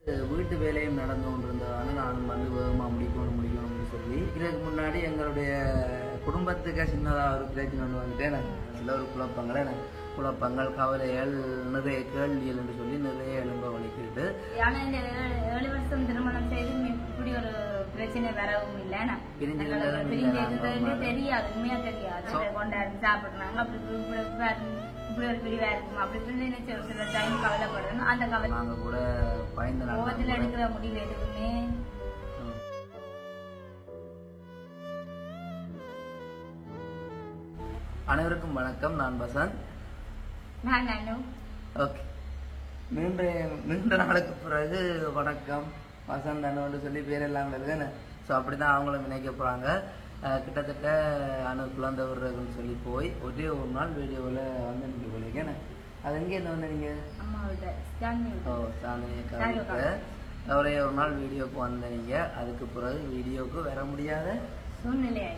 வீட்டு வேலையும் நடந்து கொண்டிருந்ததான நான் வந்து வேகமாக முடிக்கணும்னு சொல்லி இதுக்கு முன்னாடி எங்களுடைய குடும்பத்துக்கு சின்னதாக ஒரு பிரச்சனை ஒன்று வந்துட்டு சில ஒரு குழப்பங்கள் கவலைகள் நிறைய கேள்விகள் என்று சொல்லி நிறைய எழும்ப வலிக்கிட்டு ஆனால் இந்த 7 வருஷம் திருமணம் செய்து இப்படி ஒரு பிரச்சனை வரவும் இல்லை தெரியாது உண்மையா தெரியாது கொண்டாடி சாப்பிடுறாங்க அப்படி இப்படி ஒரு பிரிவா இருக்கும் அப்படி நினைச்ச ஒரு சில டைம் கவலைப்படணும் அந்த கவலை நாங்க கூட பயந்து கோபத்தில் எடுக்கிற முடிவு எதுவுமே. அனைவருக்கும் வணக்கம். நான் வசந்த். நான் அனு. ஓகே, நீண்ட நாளுக்கு பிறகு வணக்கம் வசந்த் அனுன்னு சொல்லி பேரெல்லாம் வருதுன்னு. ஸோ அப்படிதான் அவங்களும் நினைக்க போறாங்க. கிட்டத்தட்ட அணு குழந்தை விடுறதுன்னு சொல்லி போய் ஒரே ஒரு நாள் வீடியோவில் வந்து நீங்கள் போலீங்க. அது எங்கே இருந்து வந்து நீங்கள் ஒரே ஒரு நாள் வீடியோக்கு வந்தீங்க. அதுக்கு பிறகு வீடியோக்கு வர முடியாத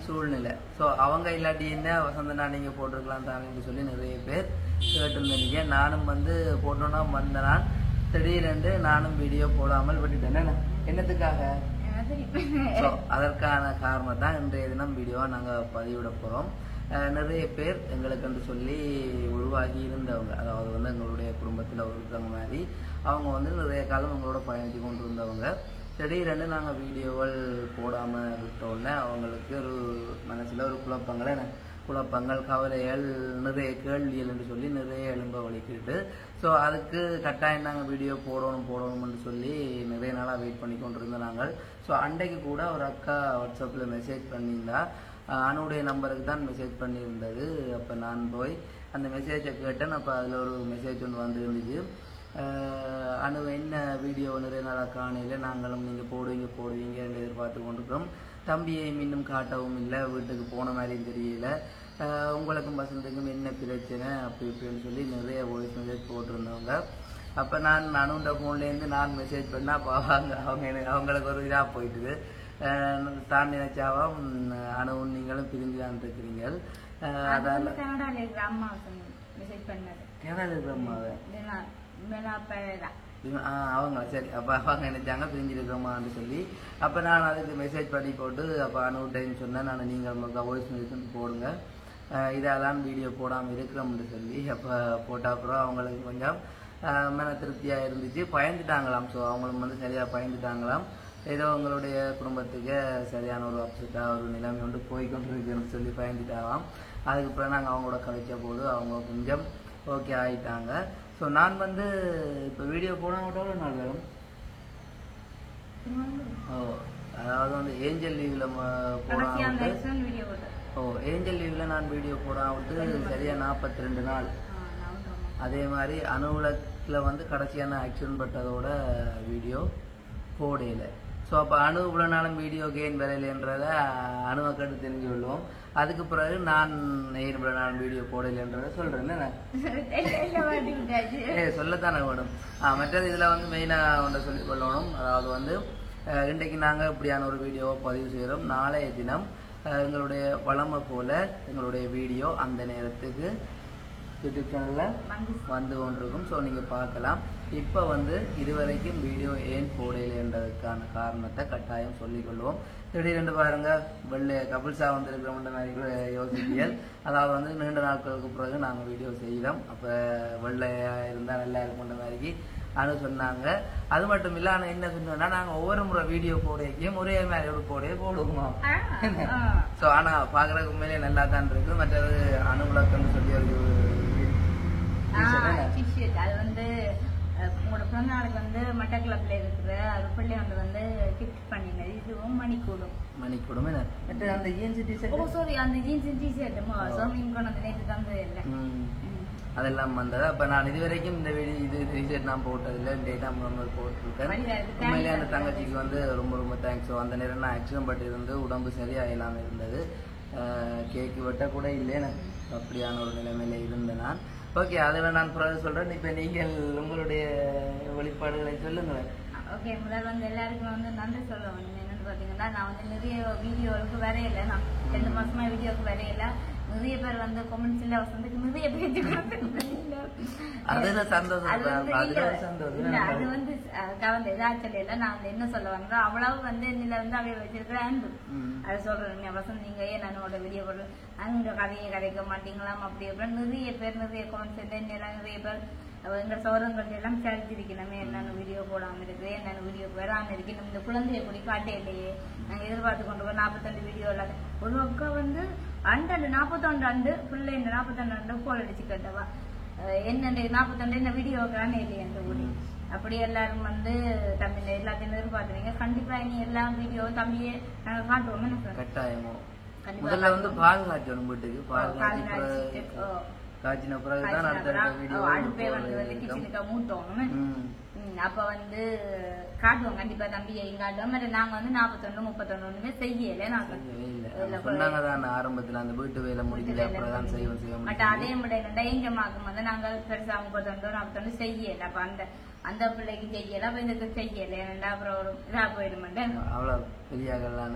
சூழ்நிலை. ஸோ அவங்க இல்லாட்டி என்ன வசந்தனா நீங்கள் போட்டிருக்கலாம் தானேன்னு சொல்லி நிறைய பேர் கேட்டுருந்தீங்க. நானும் வந்து போட்டோன்னா வந்தேன். நான் திடீரென்று நானும் வீடியோ போடாமல் விட்டுட்டேன். என்னத்துக்காக? ஸோ அதற்கான காரணம் தான் இன்றைய தினம் வீடியோவை நாங்கள் பதிவிட போகிறோம். நிறைய பேர் எங்களுக்குன்னு சொல்லி உருவாகி இருந்தவங்க, அதாவது வந்து எங்களுடைய குடும்பத்தில் ஒருத்தவங்க மாதிரி அவங்க வந்து நிறைய காலம் எங்களோட பயணித்து கொண்டு இருந்தவங்க. திடீரென்று நாங்கள் வீடியோகள் போடாமல் விட்டோன்னே அவங்களுக்கு ஒரு மனசில் ஒரு குழப்பங்கள் கவலைகள் நிறைய கேள்விகள் என்று சொல்லி நிறைய எழும்ப வலிக்கிட்டு ஸோ அதுக்கு கட்டாயம் நாங்கள் வீடியோ போடணும்னு சொல்லி நிறைய நாளாக வெயிட் பண்ணி கொண்டு இருந்தோம் நாங்கள். ஸோ அன்றைக்கு கூட ஒரு அக்கா வாட்ஸ்அப்பில் மெசேஜ் பண்ணியிருந்தா. அனுடைய நம்பருக்கு தான் மெசேஜ் பண்ணியிருந்தது. அப்போ நான் போய் அந்த மெசேஜை கேட்டேன். அப்போ அதில் ஒரு மெசேஜ் ஒன்று வந்து இருந்துச்சு. அனு என்ன வீடியோ நிறைய நாளாக காணையில் நாங்களும் நீங்கள் போடுவீங்க என்று எதிர்பார்த்து கொண்டிருக்கிறோம். தம்பியை இன்னும் காட்டவும் இல்லை, வீட்டுக்கு போன மாதிரியும் தெரியல, உங்களுக்கும் வசந்துக்கும் என்ன பிரச்சனை அப்படி இப்படின்னு சொல்லி நிறைய வாய்ஸ் மெசேஜ் போட்டிருந்தவங்க. அப்போ நான் அனுண்ட ஃபோன்லேருந்து நான் மெசேஜ் பண்ணால் அப்போ அவங்களுக்கு ஒரு இதாக போயிட்டுது. தான் நினைச்சாவும் அனுவும் நீங்களும் பிரிஞ்சு தான் இருக்கிறீங்க. அதால கனடாவில் இருக்கிற அம்மாவை அவங்க சரி அப்போ அவங்க நினைச்சாங்க பிரிஞ்சிருக்கிறோமான்னு சொல்லி. அப்போ நான் அதுக்கு மெசேஜ் பண்ணி போட்டு அப்போ அனுவிட்டேன்னு சொன்னேன். நான் நீங்கள் வாய்ஸ் மெசேஜ் போடுங்க, இதெல்லாம் வீடியோ போடாமல் இருக்கிறோம்னு சொல்லி. அப்போ போட்ட அப்புறம் அவங்களுக்கு கொஞ்சம் மன திருப்தியாக இருந்துச்சு. பயந்துட்டாங்களாம். ஸோ அவங்களும் வந்து சரியாக பயந்துட்டாங்களாம். ஏதோ உங்களுடைய குடும்பத்துக்கு சரியான ஒரு அப்செட்டாக ஒரு நிலைமை வந்து போய்கொண்டிருக்குன்னு சொல்லி பயந்துட்டாங்களாம். அதுக்கப்புறம் நாங்கள் அவங்களோட கதைச்ச போது அவங்க கொஞ்சம் ஓகே ஆகிட்டாங்க. ஸோ நான் வந்து இப்போ வீடியோ போடாமட்டோட நாள் வரும். அதாவது வந்து ஏஞ்சல் லீவில் ஏஞ்சல் லீவில் நான் வீடியோ போடாமட்டு சரியாக 42 நாள். அதே மாதிரி அணுவில் வந்து கடைசியான ஆக்சிடென்ட் பட்டதோட வீடியோ போடையில. ஸோ அப்போ அணு இவ்வளோ நாளும் வீடியோ கெயின் வரையிலன்றத அணுவை கட்டு தெரிஞ்சு கொள்வோம். அதுக்கு பிறகு நான் இவ்வளோ நாள் வீடியோ போடலைன்றதை சொல்கிறேன். சொல்லத்தானே வேணும். மற்றது இதில் வந்து மெயினாக ஒன்றை சொல்லிக் கொள்ளணும். அதாவது வந்து இன்றைக்கு நாங்கள் இப்படியான ஒரு வீடியோவை பதிவு செய்கிறோம். நாளைய தினம் எங்களுடைய வளமை போல் எங்களுடைய வீடியோ அந்த நேரத்துக்கு யூடியூப் சேனலில் வந்து கொண்டிருக்கும். ஸோ நீங்கள் பார்க்கலாம். இப்போ வந்து இதுவரைக்கும் வீடியோ ஏன் போடலைன்றதுக்கான காரணத்தை கட்டாயம் சொல்லிக்கொள்வோம். திடீரென்று பாருங்க வெள்ளை கபில்ஸாக வந்துருக்கிறோம்ன்ற மாதிரி யோசிப்பியல். அதாவது வந்து நீண்ட நாட்களுக்கு பிறகு நாங்கள் வீடியோ செய்கிறோம். அப்போ வெள்ளையாக இருந்தால் நல்லா இருக்குன்ற மாதிரி அனு சொன்னாங்க. அது மட்டும் இல்லை, ஆனால் என்ன சொன்னோன்னா நாங்கள் ஒவ்வொரு முறை வீடியோ போடையும் ஒரே மாதிரி போடுவோம். ஸோ ஆனால் பார்க்குறதுக்கு உண்மையிலே நல்லா தான் இருக்குது. மற்றது அனுகுலக்கன்னு சொல்லி ஒரு அது வந்து உங்களோட பிறந்த நாளுக்கு வந்து மட்டக்கிளப்ல இருக்கிற ஒரு பிள்ளை வந்து கிஃப்ட் பண்ணினது. இதுவும் மணிக்கூடும் அந்த ஜீன்ஸ் டிஷர்ட் அந்த ஜீன்ஸ் டிஷர்ட் கொண்டு நேற்று தந்தது இல்லை அதெல்லாம் வந்தது. அப்போ நான் இதுவரைக்கும் இந்த இது டிஷர்ட் நான் போட்டதில்லை. டேட்டா போட்டிருக்கேன். உண்மையிலே அந்த தங்கச்சிக்கு வந்து ரொம்ப ரொம்ப தேங்க்ஸ். அந்த நேரம் நான் ஆக்சிடென்ட் பட்டு இருந்து உடம்பு சரியாக இல்லாமல் இருந்தது. கேக்கு வெட்ட கூட இல்லைன்னு அப்படியான ஒரு நிலைமையில இருந்தேன் நான். ஓகே, அதில் நான் பிறகு சொல்கிறேன். இப்போ நீங்கள் உங்களுடைய வெளிப்பாடுகளை சொல்லுங்களேன். ஓகே, முதல் வந்து எல்லாருக்கும் வந்து நன்றி சொல்லணும். என்னென்னு பார்த்தீங்கன்னா, நான் வந்து நிறைய வீடியோவுக்கு வரையில, நான் 2 மாசமா வீடியோவுக்கு வரையில. நிறைய பேர் வந்து கமெண்ட்ஸ்ல வசந்துக்கு நிறைய பேச்சு அதுல சந்தோஷம் அது வந்து கவர்ந்த இதாச்சல இல்ல. நான் என்ன சொல்ல வந்தேன், அவ்வளவு வந்து என்னில வந்து அவைய வச்சிருக்கிற அன்பு. அது சொல்றேன் வசந்த், நீங்க ஏன் நானோட வீடியோ போடுறேன் அங்க கதையை கதைக்க மாட்டீங்களாம் அப்படி அப்படின்னு நிறைய பேர் நிறைய கமெண்ட்ஸ் என்னெல்லாம் நிறைய பேர் எங்க சௌரங்கள் எல்லாம் சரிச்சிருக்கணுமே என்னென்ன வீடியோ போடாம இருக்கு, என்னென்ன வீடியோ வராம இருக்கு, இந்த குழந்தைய கூடி காட்டே இல்லையே, நாங்க எதிர்பார்த்து கொண்டு போய் 42 வீடியோ இல்லாத ஒரு அக்கா வந்து 41 ஆண்டு பிள்ளை இந்த 42 ஆண்டு கோல் அடிச்சு கேட்டவா என்ன 42 என்ன வீடியோ வைக்கிறானே இல்லையே அந்த ஊடி. அப்படி எல்லாரும் வந்து தம்பி எல்லாத்தையும் எதிர்பார்த்துறீங்க. கண்டிப்பா இனி எல்லா வீடியோ தம்பியே நாங்க காட்டுவோம். கட்டாயமோ முதல்ல வந்து பால் காய்ச்சணும் வீட்டுக்கு, பால் காய்ச்சி காய்ச்சின பிறகுதான் அடுப்பே வந்து கிச்சனுக்கு மூட்டோம். அப்ப வந்து காட்டுவோம் கண்டிப்பா தம்பியை காட்டுவோம். நாங்க வந்து 41 31 செய்யல. நாங்க ஆரம்பத்துல அந்த வீட்டு வேலை முடிக்கல அப்புறம் செய்வோம். பட் அதே முறையில எங்கமாக்கும் வந்து நாங்க பெருசா 31 41 செய்யல. அப்ப அந்த பிள்ளைக்கு செய்யல, அப்ப இதுக்கு செய்யல. ஏன்னா அப்புறம் ஒரு இதா போயிடுமாட்டே அவ்வளவு பெரியாகலான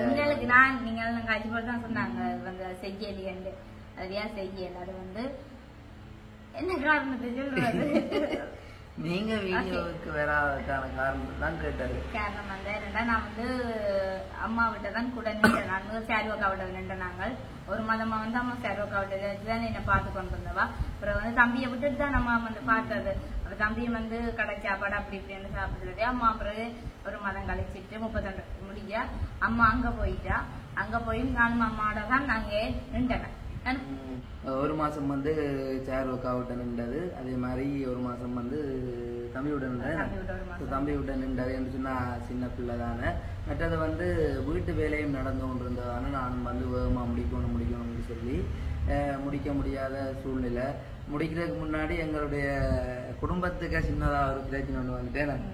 எங்களுக்கு நான் நீங்க எல்லாம் காட்சி போட்டு தான் சொன்னாங்க வந்து செய்யலையு. அது ஏன் செய்யல, அது வந்து என்ன காரணத்தை சொல்றது நீங்க வீடியோவுக்கு வராததுக்கான காரணம் தான் கேட்டாரு. காரணம் வந்து என்னன்னா நான் வந்து அம்மா விட்ட தான் கூட நின்றேன். நான் சேருவக்கா விட்ட நின்ற நாங்கள் ஒரு மாதமா வந்து அம்மா சேருவக்கா விட்டதான் என்ன பார்த்து கொண்டு வந்தவா. அப்புறம் வந்து தம்பியை விட்டுட்டு தான் நம்ம வந்து பார்த்தது. அப்ப தம்பியை வந்து கடை சாப்பாடு அப்படி இப்படின்னு சாப்பிடுறது. அம்மா அப்புறம் ஒரு மாதம் கழிச்சிட்டு 32 முடிஞ்சா அம்மா அங்க போயிட்டா. அங்க போய் நானும் அம்மாவோட தான் நாங்க நின்றேன். ஒரு மாசம் வந்து சேருவக்காவிட்ட நின்றது, அதே மாதிரி ஒரு மாசம் வந்து தம்பியுடன் தம்பியுடன் நின்றது என்று சொன்னா சின்ன பிள்ளை தானே. மற்றது வந்து வீட்டு வேலையும் நடந்து கொண்டிருந்ததான நானும் வந்து வேகமா முடிக்கணும்னு சொல்லி முடிக்க முடியாத சூழ்நிலை. முடிக்கிறதுக்கு முன்னாடி எங்களுடைய குடும்பத்துக்கு சின்னதா ஒரு பிரச்சனை ஒண்ணு வந்துட்டேன்.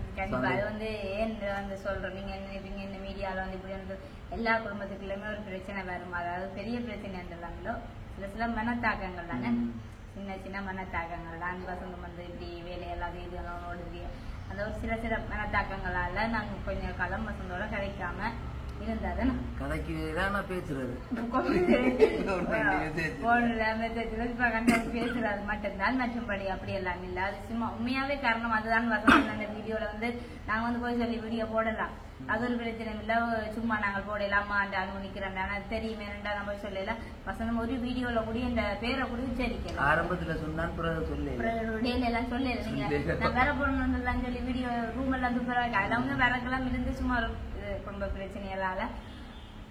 அது வந்து ஏன் வந்து சொல்றோம், நீங்க என்ன நினைப்பீங்க இந்த மீடியால வந்து இப்படி வந்து எல்லா குடும்பத்துக்குள்ளயுமே ஒரு பிரச்சனை வரும். அதாவது பெரிய பிரச்சனை என்றாங்களோ சில மனத்தாக்கங்கள் தானே, சின்ன சின்ன மனத்தாக்கங்கள் தான். வசந்தம் வந்து இப்படி வேலையெல்லாம் இதெல்லாம் ஓடுது. அந்த ஒரு சில மனத்தாக்கங்களால நாங்க கொஞ்சம் காலம் வசந்தோட கிடைக்காம இருந்தாதானே பேசுறது பேசுறது மட்டும்தான். மற்றும்படி அப்படி எல்லாம் இல்ல. அது சும்மா உண்மையாவே காரணம் அதுதான். வசந்தம் அந்த வீடியோல வந்து நாங்க வந்து போய் சொல்லி வீடியோ போடலாம், அது ஒரு பிரச்சனை இல்ல. சும்மா நாங்கள் போடலாம் அம்மா நிக்கிறேன் அது தெரியுமே நம்ம போய் சொல்லல. வசந்தம் ஒரு வீடியோல கூட இந்த பேரை கூட உச்சரிக்கல. ஆரம்பத்துல சொன்னான் எல்லாம் சொல்லல. நீங்க நான் வேற போடணும் சொல்லி வீடியோ ரூம் எல்லாம் துப்புறாங்க. அதெல்லாம் வந்து விறகுலாம் இருந்து சும்மா குடும்ப பிரச்சனைகளால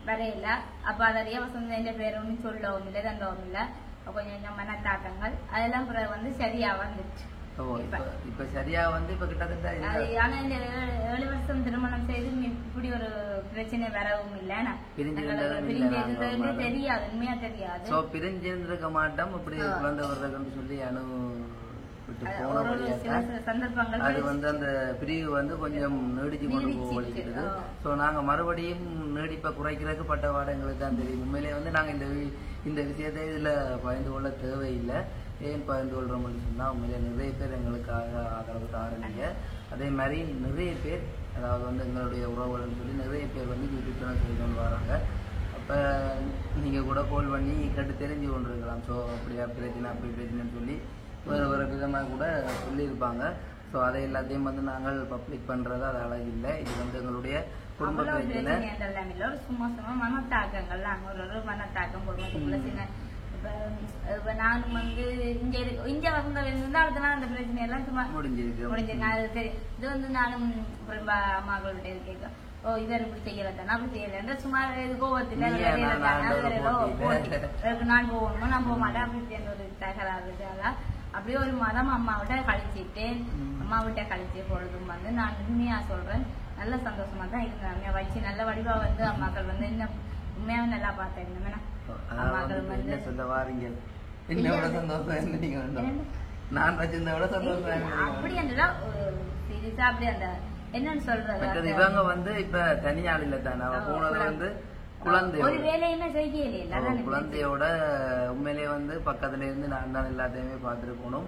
வரையில. அப்ப அதறிய வசந்த என்ற பேர் ஒன்னும் சொல்லவும் இல்லை தண்டவும் இல்லை. கொஞ்சம் மனத்தாக்கங்கள் அதெல்லாம் வந்து சரியா வந்துச்சு. இப்ப சரியா வந்து இப்ப கிட்டத்தட்ட ஆனா இந்த 7 வருஷம் திருமணம் செய்து இப்படி ஒரு பிரச்சனை வரவும் இல்லை. தெரியாது, உண்மையா தெரியாது. பிரிஞ்சிருந்திருக்க மாட்டோம். இப்படி குழந்தை வர்றதுன்னு சொல்லி அது வந்து அந்த பிரிவு வந்து கொஞ்சம் நீடிச்சு கொண்டு போகிறது. ஸோ நாங்க மறுபடியும் நீடிப்பை குறைக்கிறதுக்கு பட்டவாட எங்களுக்கு தான் தெரியும். உண்மையிலேயே வந்து நாங்க இந்த விஷயத்தை இதுல பகிர்ந்து கொள்ள தேவையில்லை. ஏன் பகிர்ந்து கொள்றோம்னு சொன்னா உண்மையிலே நிறைய பேர் எங்களுக்காக ஆதரவு தாருங்க. அதே மாதிரி நிறைய பேர் அதாவது வந்து எங்களுடைய உறவுகள்னு சொல்லி நிறைய பேர் வந்து யூடியூப் சேனல் சொல்லி கொண்டு வராங்க. அப்ப நீங்க கூட கால் பண்ணி கேட்டு தெரிஞ்சு கொண்டு இருக்கலாம். ஸோ அப்படியா பிரச்சனை அப்படி பிரச்சனைன்னு சொல்லி வேறு விதமாக கூட சொல்லியிருப்பாங்க. ஸோ அதை எல்லாத்தையும் வந்து நாங்கள் பப்ளிக் பண்றது அது அழகு இல்லை. இது வந்து எங்களுடைய குடும்ப பிரச்சனை. சும்மா சும்மா மனத்தாக்கங்கள் ஒரு மனத்தாக்கம் குடும்பத்துக்குள்ள சின்ன. இப்ப நானும் வந்து இங்க வசந்தம் இருந்தா அடுத்த நாள் அந்த பிரச்சனை எல்லாம் சும்மா முடிஞ்சிருக்கு. அது தெரியும். இது வந்து நானும் அம்மாக்களுடைய கேட்க இவர் இப்படி செய்யலத்தானா அப்படி செய்யல சுமார் கோவத்துல நான் போகணுமோ நான் போக மாட்டேன் அப்படி ஒரு தகராறு. அப்படியே ஒரு மாதம் அம்மாவிட்ட கழிச்சிட்டேன். அம்மாவிட்ட கழிச்ச பொழுதும் வந்து நான் உண்மையா சொல்றேன் நல்ல சந்தோஷமா தான் இருந்தாங்க. வச்சு நல்ல வடிவா வந்து அம்மாக்கள் வந்து என்ன உண்மையாவே நல்லா பார்த்தேன். அம்மாக்கள் வந்து சொல்ல வாரீங்க என்னோட சந்தோஷம் நீங்க நான் வச்சிருந்தோட சந்தோஷம் அப்படி அந்த சீரியஸா அப்படி அந்த என்னன்னு சொல்றது. இவங்க வந்து இப்ப தனியாள் இல்ல தானே, அவ போனது வந்து குழந்தையோட உண்மையிலேயே வந்து பக்கத்துல இருந்து நான் தான் எல்லாத்தையுமே பார்த்துட்டு போகணும்.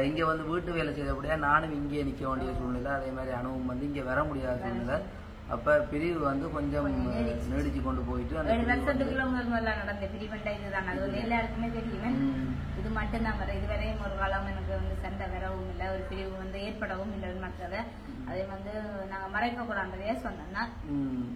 இங்க வந்து வீட்டு வேலை செய்யறபடியா நானும் இங்கே நிக்க வேண்டிய சூழ்நிலை. அதே மாதிரி அனுபவம் வந்து இங்க வர முடியாத சூழ்நிலை. அப்ப பிரிவு வந்து கொஞ்சம் நீடிச்சு கொண்டு போயிட்டு வருஷத்துக்குள்ள நடந்த பிரிவெண்டா இதுதான். அது எல்லாருக்குமே தெரியும். இது மட்டும்தான் வர இதுவரையும் ஒரு காலம் எனக்கு வந்து சண்டை வரவும் இல்லை, ஒரு பிரிவு வந்து ஏற்படவும் இல்லை மற்றது. அதை வந்து நாங்க மறைக்க கூடாதுன்றதே சொன்னோம்னா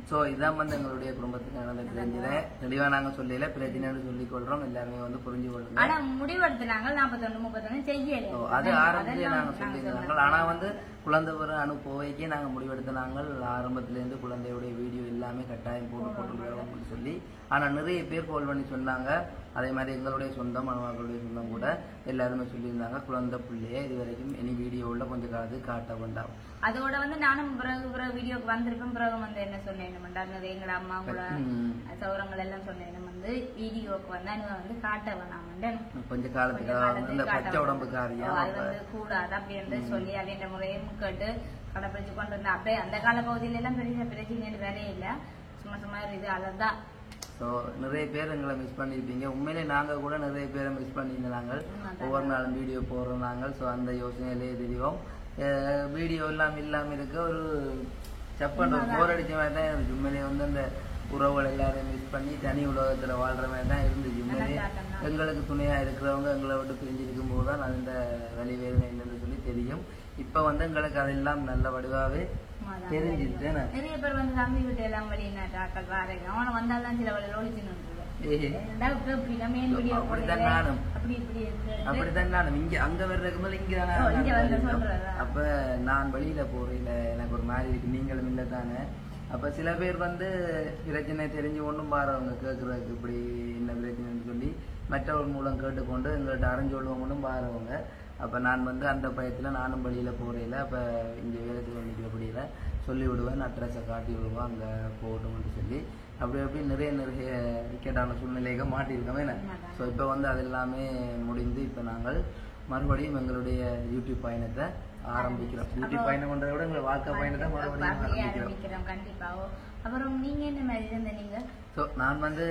சோ இதான் வந்து எங்களுடைய குடும்பத்துக்கு நடந்த தெரிஞ்சத தெளிவா நாங்க சொல்லல, பிரச்சனைன்னு சொல்லிக் கொள்றோம், எல்லாருமே வந்து புரிஞ்சு கொள்றோம். ஆனா முடிவெடுத்துனாங்க 41 31 செய்யல, அது ஆரம்பத்திலே நாங்க சொல்லியிருந்தாங்க. ஆனா வந்து குழந்தை வர அனுப்புவைக்கு நாங்க முடிவெடுத்த நாங்கள் ஆரம்பத்திலேருந்து குழந்தையுடைய வீடியோ எல்லாமே கட்டாயம் போட்டுருக்கோம்னு சொல்லி. ஆனா நிறைய பேர் கால் பண்ணி சொன்னாங்க, அதே மாதிரி எங்களுடைய சொந்தம் மணவாக்களுடைய சொந்தம் கூட எல்லாருமே சொல்லியிருந்தாங்க குழந்தை பிள்ளைய இது வரைக்கும் இனி வீடியோவில் கொஞ்சம் காலத்துக்கு காட்ட வேண்டாம். அதோட வந்து நானும் பிறகு வீடியோக்கு வந்திருப்பேன். பிறகு வந்து என்ன சொன்னேன், எங்களோட அம்மா கூட சௌரங்கள் எல்லாம் சொன்னேன் வந்து வீடியோக்கு வந்து வந்து காட்ட வேணாமண்டு கொஞ்சம் காலத்துக்கு பச்சை உடம்புக்காரியா அது வந்து கூடாது அப்படின்னு சொல்லி அப்படின்ற முறையும் கேட்டு கடைப்பிடிச்சு கொண்டு வந்தேன். அப்படியே அந்த கால பகுதியில எல்லாம் பெரிய பிரச்சனை வேலையே இல்லை, சும்மா சும்மா இது அதான். ஸோ நிறைய பேர் எங்களை மிஸ் பண்ணியிருப்பீங்க. உண்மையிலே நாங்கள் கூட நிறைய பேரை மிஸ் பண்ணியிருந்தாங்க. ஒவ்வொரு நாளும் வீடியோ போடுறோம் நாங்கள். ஸோ அந்த யோசனையிலே தெரியும் வீடியோ இல்லாமல் இருக்க ஒரு சப்பன் போர் அடித்த மாதிரி தான் இருந்துச்சு. உண்மையிலே வந்து அந்த உறவுகள் எல்லாரையும் மிஸ் பண்ணி தனி உலகத்தில் வாழ்கிற மாதிரி தான் இருந்துச்சு. உண்மையிலே எங்களுக்கு துணையாக இருக்கிறவங்க எங்களை விட்டு பிரிஞ்சிருக்கும் போது தான் அந்த வலி வேதனை என்னன்னு சொல்லி தெரியும். இப்போ வந்து எங்களுக்கு அதெல்லாம் நல்ல வடிவாகவே தெரிஞ்சிட்டு நிறைய பேர் வந்து தம்பி விட்டு எல்லாம் வெளிநாட்டாக்கள் வாரங்க அவனை வந்தாலும் சில வழியில் ஒழிச்சுன்னு அப்படித்தான் நானும் இங்க அங்க வர்றதுக்கு மேல இங்க அப்ப நான் வெளியில போறேன் எனக்கு ஒரு மாதிரி இருக்கு, நீங்களும் இல்ல தானே. அப்ப சில பேர் வந்து பிரச்சனை தெரிஞ்சு ஒண்ணும் பாருங்க கேட்கறதுக்கு இப்படி என்ன பிரச்சனைன்னு சொல்லி மற்றவர் மூலம் கேட்டுக்கொண்டு எங்கள்கிட்ட அறிஞ்சு கொள்வோம் பாருவங்க. அப்ப நான் வந்து அந்த பயத்துல நானும் வெளியில போறேன். அப்ப இங்க வேலை நிற்கிறபடியில சொல்லி விடுவேன், அட்ரஸை காட்டி விடுவேன் அங்க போகட்டும்னு சொல்லி. அப்படி நிறைய விக்கெட்டான சூழ்நிலையாக மாட்டியிருக்கோம் என்ன. ஸோ இப்போ வந்து அது எல்லாமே முடிந்து இப்போ நாங்கள் மறுபடியும் எங்களுடைய யூடியூப் பயணத்தை ஆரம்பிக்கிறோம். யூடியூப் பயணம் பண்றதை விட எங்களை வாழ்க்கை பயணத்தை மறுபடியும் ஆரம்பிக்கிறோம். கண்டிப்பாக. அப்புறம் நீங்க என்ன மாதிரி இருந்தீங்க? ஸோ நான் வந்து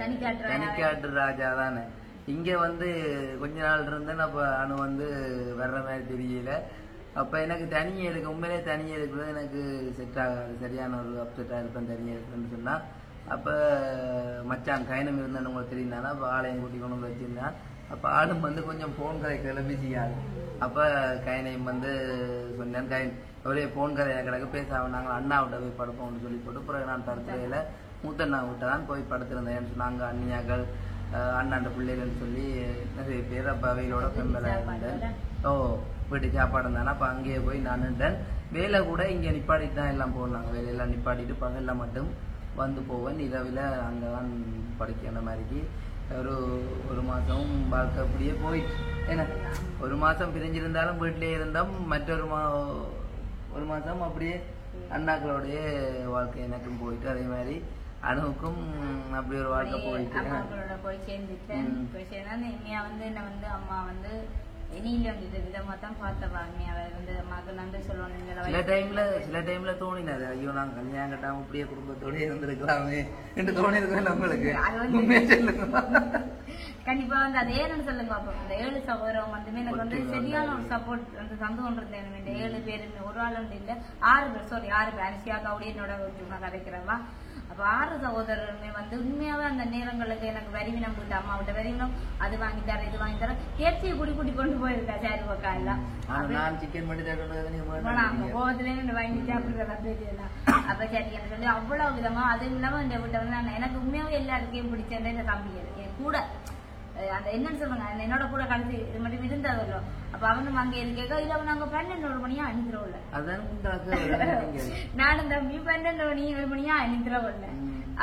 தனிக்காட்டு ராஜா தானே. இங்க வந்து கொஞ்ச நாள் இருந்தேன். அப்ப அணு வந்து வர்ற மாதிரி தெரியல. அப்ப எனக்கு தனியே இருக்கு, உண்மையிலே தனியே இருக்கிறது எனக்கு செட் ஆகாது, சரியான ஒரு அப்செட்டா இருப்பேன் தனியே இருக்குன்னு சொன்னா. அப்ப மச்சான் கைனம் இருந்தான்னு உங்களுக்கு தெரியுந்தானா, அப்ப ஆளையும் கூட்டி கொண்டு வந்து வச்சிருந்தான். அப்ப ஆளும் வந்து கொஞ்சம் போன் கதை கிளம்பிச்சியாது. அப்ப கைனையும் வந்து சொன்னேன், ஒரே போன் கதையா கிடக்கு பேசாம நாங்கள் அண்ணாவிட்ட போய் படுப்போம்னு சொல்லி போட்டு பிறகு நான் தரத்துறையில மூத்தண்ணா விட்ட தான் போய் படுத்திருந்தேன் சொன்னாங்க. அண்ணியாக்கள் அண்ணாண்ட பிள்ளைகள்னு சொல்லி நிறைய பேர். அப்ப அவைகளோட பெம்பலை இருந்தேன். வீட்டு சாப்பாடு இருந்தானா. அப்ப அங்கேயே போய் நானுட்டேன். வேலை கூட இங்க நிப்பாட்டிட்டு தான் எல்லாம் போனாங்க. வேலையெல்லாம் நிப்பாட்டிட்டு பகல்ல மட்டும் வந்து போவேன். இரவில் அங்கதான் படிக்கிற மாதிரிக்கு ஒரு மாசம் வாழ்க்கை அப்படியே போயிட்டு. ஏன்னா ஒரு மாசம் பிரிஞ்சிருந்தாலும் வீட்டிலே இருந்தோம். மற்றொரு ஒரு மாசம் அப்படியே அண்ணாக்களோடைய வாழ்க்கை எனக்கும் போயிட்டு, அதே மாதிரி அணுவுக்கும் அப்படி ஒரு வாழ்க்கை போயிட்டு போய் சேர்ந்துட்டேன். போய் சேர்ந்தா வந்து என்ன வந்து அம்மா வந்து வெளியில வந்துட்டு விதமா தான் பார்த்தவாங்க. அவர் வந்து அம்மாவுக்கு நன்றி சொல்லுவாங்க. சில டைம்ல தோணினது, ஐயோ நான் கல்யாணம் கட்டாம அப்படியே குடும்பத்தோட இருந்திருக்கலாமே என்று தோணிருக்கேன் நம்மளுக்கு. கண்டிப்பா வந்து அதே சொல்லுங்க பாப்போம். அந்த 7 சகோதரம் வந்து எனக்கு வந்து சரியான ஒரு சப்போர்ட் வந்து தந்து கொண்டிருந்தேன். இந்த 7 பேருமே ஒரு ஆள் வந்து இல்ல 6 பேர், சாரி 6 பேர். அரிசியாக்காவுடைய என்னோட கதைக்கிறவா. அப்ப 6 சகோதரருமே வந்து உண்மையாவே அந்த நேரங்களுக்கு எனக்கு வரிவினம் போட்டு அம்மா விட்ட வரிவினம் அது வாங்கி தர இது வாங்கி தர கேட்சியை கூட்டி கொண்டு போயிருக்கா சாரி பக்கா எல்லாம். கோவத்துல வாங்கி சாப்பிடுறதா தெரியலாம். அப்ப சரி என்ன சொல்லி அவ்வளவு விதமா அதுவும் இல்லாம இந்த வீட்டை வந்து எனக்கு உண்மையாவே எல்லாருக்கையும் பிடிச்சேன். இந்த தம்பி கூட அந்த என்னன்னு சொல்லுங்க என்னோட கூட கடைசி இது மட்டும் இருந்ததோ. அப்ப அவனும் அங்க இருக்கா இல்ல நாங்க 12 மணியா அனுப்பிடுவோம்ல. நானும் தம்பி 12 மணியா அனுப்பிடுவோம்ல.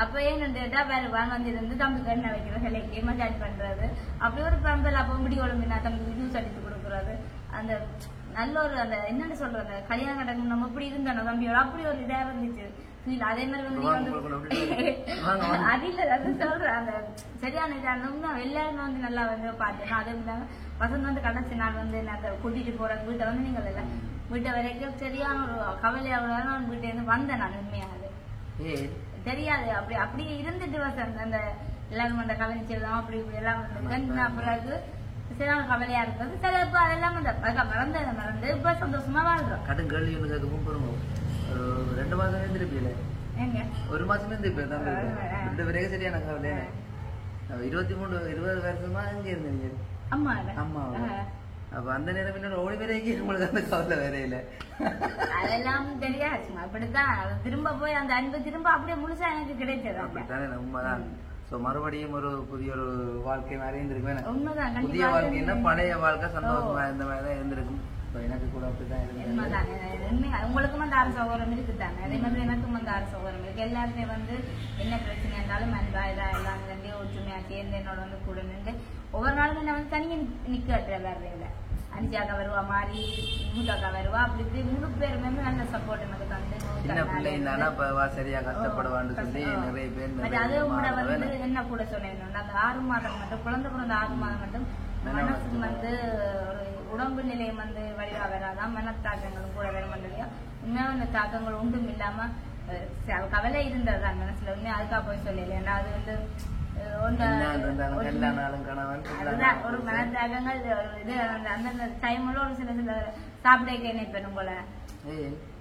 அப்ப ஏன்னுட்டா வேற வாங்க வந்து தம்பி கண்ண வைக்கிற சிலைக்கு மசாஜ் பண்றது அப்படி ஒரு பம்பல். அப்ப முடி ஒழுங்குனா தம்பிக்கு ஜூஸ் அடித்து கொடுக்குறது. அந்த நல்ல ஒரு அந்த என்னன்னு சொல்றது கல்யாணம் நடக்கும் நம்ம இப்படி இருந்தோம் தம்பியோட அப்படி ஒரு இதா இருந்துச்சு. அதே மாதிரி வந்து அது இல்ல அது சொல்றேன் அந்த சரியான இதானா எல்லாருமே வந்து நல்லா வந்து பாத்தேன். அதுவும் இல்லாம வசந்த் வந்து கடைசி நாள் வந்து அந்த கூட்டிட்டு போற வீட்டை வந்து நீங்கள் இல்ல வீட்டை வரைக்கும் சரியான ஒரு கவலையாக வீட்டை இருந்து வந்தேன். நான் உண்மையாது தெரியாது அப்படி அப்படி இருந்துட்டு வசந்த் அந்த எல்லாரும் அந்த கவனிச்சிடலாம் அப்படி இப்படி எல்லாம் வந்து பிறகு சரியான கவலையா இருக்கிறது. சில இப்ப அதெல்லாம் மறந்து இப்ப சந்தோஷமா வாழ்றோம். கடன் கேள்வி 2 மாசம் இருந்திருப்பீல, ஒரு மாசம் இருந்திருப்பேன் சரியான கவலை. 20 வருஷமா எங்க இருந்தீங்க? அம்மா அப்ப அந்த நேரம் என்ன ஓடி வரைக்கும் உங்களுக்கு அந்த கவலை வேற இல்ல? அதெல்லாம் தெரியாது, அப்படித்தான் திரும்ப போய் அந்த அன்பு திரும்ப அப்படியே முழுசா எனக்கு கிடைச்சது. அப்படித்தானே, உண்மைதான். மறுபடியும் ஒரு புதிய ஒரு வாழ்க்கை மாதிரி இருந்திருக்கும். உண்மைதான், புதிய வாழ்க்கைன்னா பழைய வாழ்க்கை சந்தோஷமா இருந்த மாதிரிதான் இருந்திருக்கும். எனக்கு கூட அப்படிதான் இருக்கு. உங்களுக்கும் அந்த ஆறு சௌகரம் இருக்குதானே, அதே மாதிரி எனக்கும் அந்த ஆறு சௌகரம் இருக்கு. எல்லாருமே வந்து என்ன பிரச்சனை இருந்தாலும் அன்பா இதா எல்லாம் ஒற்றுமையா சேர்ந்து என்னோட வந்து கூட நின்று ஒவ்வொரு நாளும் என்ன வந்து தனியா நிக்க வேற இல்லை. அனிஜாக்கா வருவா, மாறி மூத்தாக்கா வருவா, அப்படி இப்படி 3 பேருமே நல்ல சப்போர்ட் எனக்கு தந்து சரியா கஷ்டப்படுவான்னு சொல்லி நிறைய பேர். அது கூட வந்து என்ன கூட சொன்னேன், அந்த 6 மாதம் மட்டும் குழந்தை பிறந்த 6 மாதம் மட்டும் மனசு வந்து ஒரு உடம்பு நிலையம் வந்து வழிவா வராதான், மனத்தாக்கங்களும் கூட வர மாட்டேங்க. உண்மையா அந்த தாக்கங்கள் ஒன்றும் இல்லாம கவலை இருந்ததுதான் மனசுல. உண்மையா அதுக்கா போய் சொல்லல, ஏன்னா அது வந்து ஒரு மனத்தாக்கங்கள் இது அந்த டைம்ல ஒரு சில சாப்பிட நினைப்பேன் போல